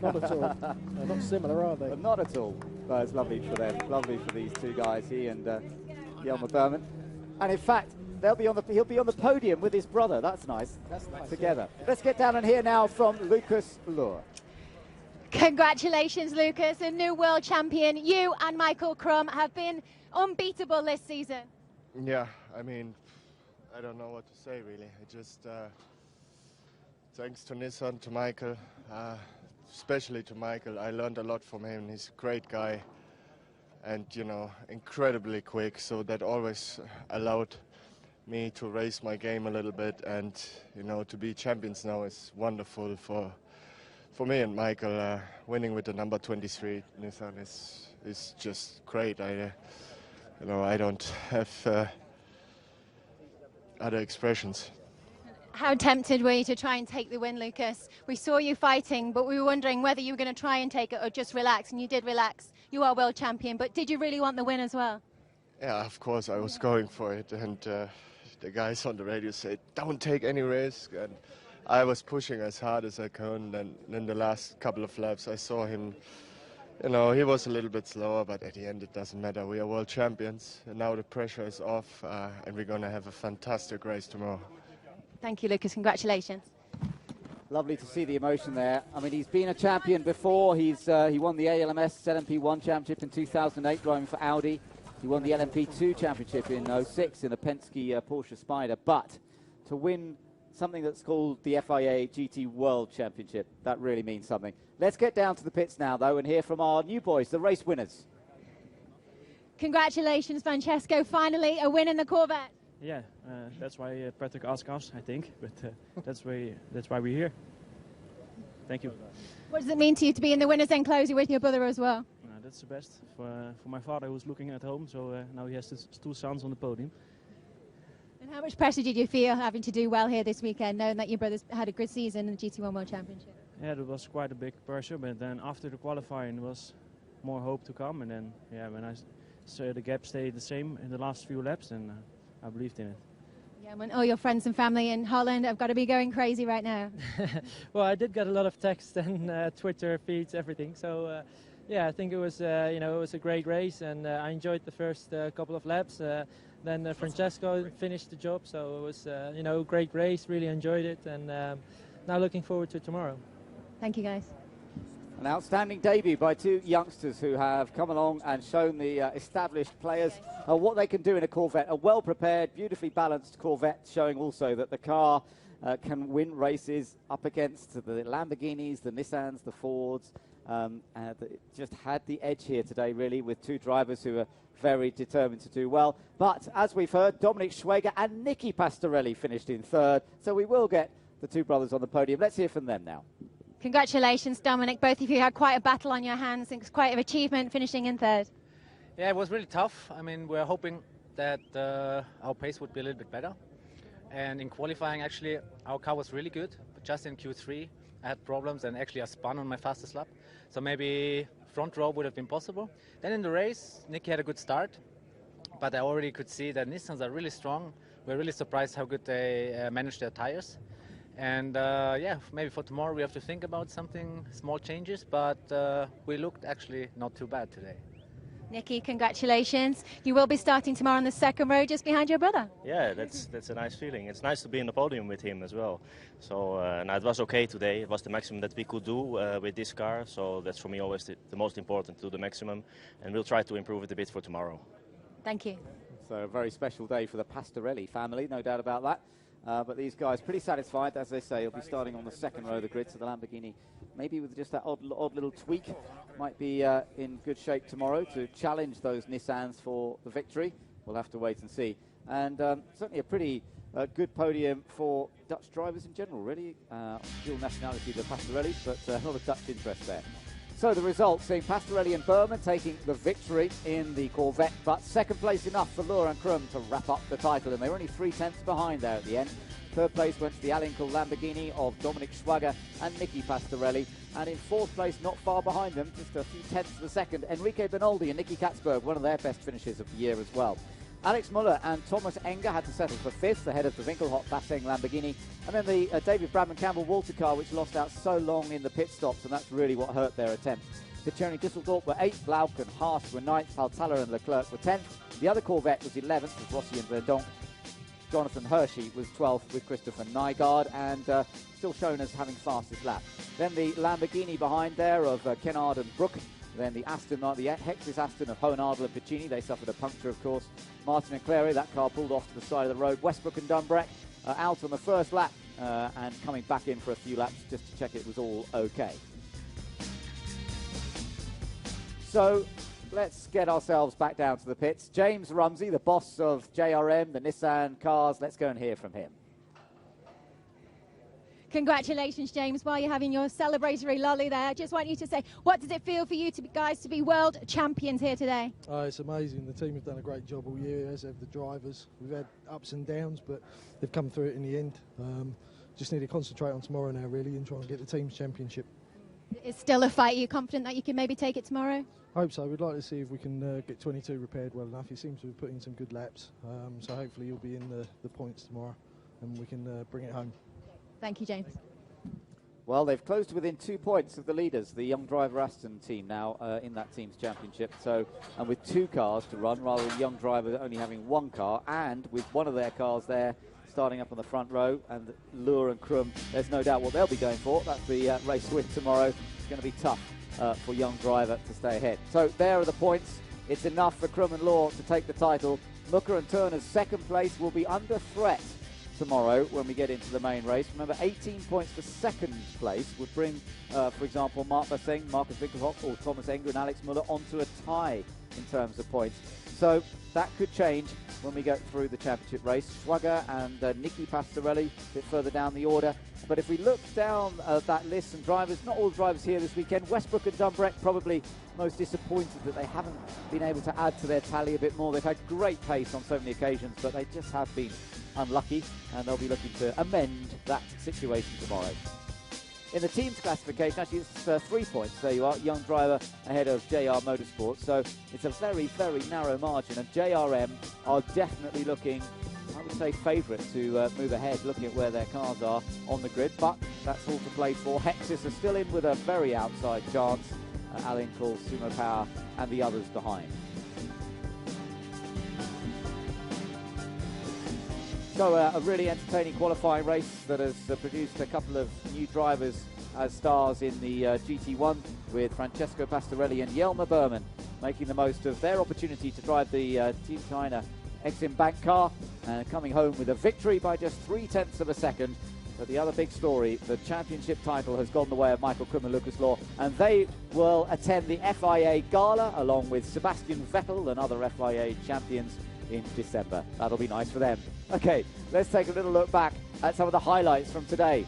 not at all. They're not similar, are they?
But not at all. But it's lovely for them. Lovely for these two guys, he and Jelmer Berman. And in fact, he'll be on the podium with his brother. That's nice.
That's nice.
Together. Yeah. Let's get down and hear now from Lucas Luhr.
Congratulations, Lucas, a new world champion. You and Michael Crum have been unbeatable this season.
Yeah, I mean, I don't know what to say, really. I just, thanks to Nissan, to Michael, especially to Michael, I learned a lot from him. He's a great guy and, you know, incredibly quick, so that always allowed me to raise my game a little bit, and, you know, to be champions now is wonderful for me and Michael. Winning with the number 23 Nissan is just great. You know, I don't have other expressions.
How tempted were you to try and take the win, Lucas? We saw you fighting, but we were wondering whether you were going to try and take it or just relax, and you did relax. You are world champion, but did you really want the win as well?
Yeah, of course I was going for it, and the guys on the radio said, don't take any risk, and I was pushing as hard as I could, and then the last couple of laps I saw him, you know, he was a little bit slower, but at the end it doesn't matter. We are world champions, and now the pressure is off, and we're going to have a fantastic race tomorrow.
Thank you, Lucas. Congratulations.
Lovely to see the emotion there. I mean, he's been a champion before. He won the ALMS LMP1 championship in 2008, driving for Audi. He won the LMP2 championship in 06 in a Penske Porsche Spider. But to win something that's called the FIA GT World Championship, that really means something. Let's get down to the pits now, though, and hear from our new boys, the race winners.
Congratulations, Francesco. Finally, a win in the Corvette.
Yeah, that's why Patrick asked us, I think, but that's why we're here. Thank you.
What does it mean to you to be in the winner's enclosure with your brother as well?
That's the best for my father, who's looking at home, so now he has his two sons on the podium.
And how much pressure did you feel having to do well here this weekend, knowing that your brother's had a good season in the GT1 World Championship?
Yeah, there was quite a big pressure, but then after the qualifying, there was more hope to come, and then, yeah, when I saw the gap stayed the same in the last few laps, then I believed in it.
Yeah, when all your friends and family in Holland have got to be going crazy right now.
Well, I did get a lot of texts and Twitter feeds, everything. So, yeah, I think it was, it was a great race, and I enjoyed the first couple of laps. Then Francesco finished the job, so it was, great race. Really enjoyed it, and now looking forward to tomorrow.
Thank you, guys.
An outstanding debut by two youngsters who have come along and shown the established players what they can do in a Corvette. A well-prepared, beautifully balanced Corvette, showing also that the car can win races up against the Lamborghinis, the Nissans, the Fords. It just had the edge here today, really, with two drivers who are very determined to do well. But as we've heard, Dominic Schweger and Nicky Pastorelli finished in third, so we will get the two brothers on the podium. Let's hear from them now.
Congratulations, Dominic. Both of you had quite a battle on your hands. It's quite an achievement finishing in third.
Yeah, it was really tough. I mean, we're hoping that our pace would be a little bit better. And in qualifying, actually, our car was really good. But just in Q3, I had problems, and actually I spun on my fastest lap. So maybe front row would have been possible. Then in the race, Nicky had a good start. But I already could see that Nissans are really strong. We're really surprised how good they managed their tires. And yeah, maybe for tomorrow we have to think about something, small changes, but we looked actually not too bad today.
Nicky, congratulations. You will be starting tomorrow on the second row just behind your brother.
Yeah, that's a nice feeling. It's nice to be in the podium with him as well. So it was okay today. It was the maximum that we could do with this car. So that's for me always the most important, to do the maximum. And we'll try to improve it a bit for tomorrow.
Thank you.
So a very special day for the Pastorelli family, no doubt about that. But these guys pretty satisfied. As they say, he'll be starting on the second row of the grid, so the Lamborghini, maybe with just that odd little tweak, might be in good shape tomorrow to challenge those Nissans for the victory. We'll have to wait and see. And certainly a pretty good podium for Dutch drivers in general, really. Dual nationality, the Pastorellis, but a lot of Dutch interest there. So the results, seeing Pastorelli and Berman taking the victory in the Corvette, but second place enough for Lohr and Krum to wrap up the title, and they were only 3/10 behind there at the end. Third place went to the Alinkel Lamborghini of Dominic Schwager and Nicky Pastorelli, and in fourth place, not far behind them, just a few tenths of a second, Enrique Bernoldi and Nicky Katzberg, one of their best finishes of the year as well. Alex Muller and Thomas Enger had to settle for fifth ahead of the Winkelhock Basseng Lamborghini, and then the David Bradman Campbell Walter car, which lost out so long in the pit stops, and that's really what hurt their attempt. Picerni Düsseldorf were 8th, Blauk and Haas were 9th, Paltala and Leclerc were 10th. The other Corvette was 11th with Rossi and Verdonk. Jonathan Hershey was 12th with Christopher Nygaard, and still shown as having fastest lap. Then the Lamborghini behind there of Kennard and Brook. Then the Aston, the Hexis Aston of Hohenadel and Piccini, they suffered a puncture, of course. Martin and Clary, that car pulled off to the side of the road. Westbrook and Dunbreck out on the first lap and coming back in for a few laps just to check it was all okay. So let's get ourselves back down to the pits. James Rumsey, the boss of JRM, the Nissan cars, let's go and hear from him.
Congratulations, James, while you're having your celebratory lolly there. I just want you to say, what does it feel for you guys to be world champions here today?
It's amazing. The team have done a great job all year, as have the drivers. We've had ups and downs, but they've come through it in the end. Just need to concentrate on tomorrow now, really, and try and get the team's championship.
It's still a fight. Are you confident that you can maybe take it tomorrow?
I hope so. We'd like to see if we can get 22 repaired well enough. He seems to have put in some good laps, so hopefully he'll be in the points tomorrow and we can bring it home.
Thank you, James.
Well, they've closed within 2 points of the leaders, the Young Driver Aston team now in that team's championship. So, and with 2 cars to run, rather than Young Driver only having 1 car, and with one of their cars there starting up on the front row, and Lohr and Krum, there's no doubt what they'll be going for. That's the race win tomorrow. It's going to be tough for Young Driver to stay ahead. So there are the points. It's enough for Krum and Lohr to take the title. Mucker and Turner's second place will be under threat tomorrow when we get into the main race. Remember, 18 points for second place would bring, for example, Mark Basseng, Marcus Winkelhock, or Thomas Enger and Alex Muller onto a tie in terms of points. So that could change when we go through the championship race. Schwager and Nicky Pastorelli a bit further down the order. But if we look down that list and drivers, not all drivers here this weekend. Westbrook and Dunbreck probably most disappointed that they haven't been able to add to their tally a bit more. They've had great pace on so many occasions, but they just have been unlucky, and they'll be looking to amend that situation tomorrow. In the team's classification, actually it's 3 points. There you are, Young Driver ahead of JR Motorsport. So it's a very, very narrow margin, and JRM are definitely looking, I would say, favourite to move ahead, looking at where their cars are on the grid. But that's all to play for. Hexis are still in with a very outside chance. Alinkel, Sumo Power, and the others behind. So a really entertaining qualifying race that has produced a couple of new drivers as stars in the GT1, with Francesco Pastorelli and Jelmer Berman making the most of their opportunity to drive the Team China Exim Bank car, and coming home with a victory by just 0.3 of a second. But the other big story, the championship title has gone the way of Michael Krum and Lucas Lohr, and they will attend the FIA Gala along with Sebastian Vettel and other FIA champions in December. That'll be nice for them. Okay, let's take a little look back at some of the highlights from today.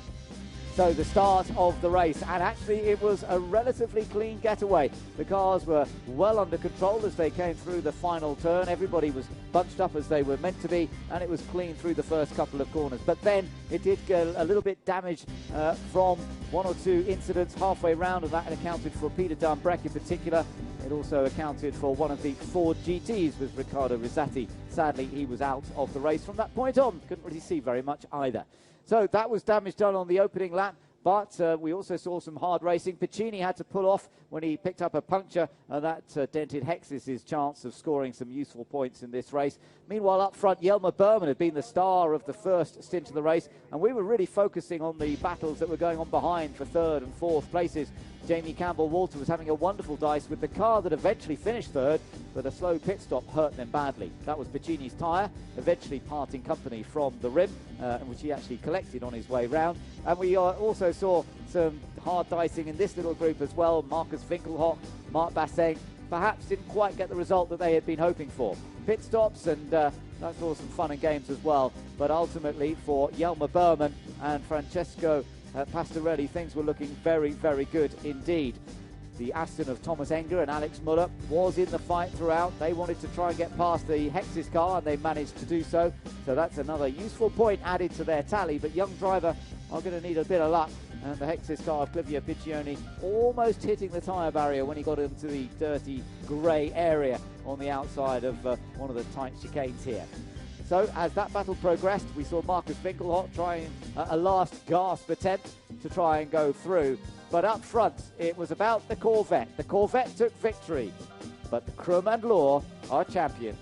So the start of the race, and actually it was a relatively clean getaway. The cars were well under control as they came through the final turn. Everybody was bunched up as they were meant to be, and it was clean through the first couple of corners. But then it did get a little bit damaged from 1 or 2 incidents halfway round, and that accounted for Peter Dunbreck in particular. It also accounted for one of the Ford GTs with Riccardo Rizzati. Sadly, he was out of the race from that point on. Couldn't really see very much either. So that was damage done on the opening lap, but we also saw some hard racing. Piccini had to pull off when he picked up a puncture, and that dented Hexis' chance of scoring some useful points in this race. Meanwhile, up front, Jelmer Berman had been the star of the first stint of the race, and we were really focusing on the battles that were going on behind for third and fourth places. Jamie Campbell-Walter was having a wonderful dice with the car that eventually finished third, but a slow pit stop hurt them badly. That was Pacini's tyre, eventually parting company from the rim, which he actually collected on his way round. And we also saw some hard dicing in this little group as well. Marcus Winkelhock, Marc Basseng perhaps didn't quite get the result that they had been hoping for. Pit stops, and that saw some fun and games as well. But ultimately, for Jelmer Berman and Francesco Pastorelli, things were looking very, very good indeed. The Aston of Thomas Enger and Alex Muller was in the fight throughout. They wanted to try and get past the Hexis car, and they managed to do so. So that's another useful point added to their tally. But young driver are going to need a bit of luck. And the Hexis car of Clivio Piccioni almost hitting the tyre barrier when he got into the dirty grey area on the outside of one of the tight chicanes here. So as that battle progressed, we saw Marcus Winkelhock trying a last gasp attempt to try and go through. But up front, it was about the Corvette. The Corvette took victory, but the Krum and Law are champions.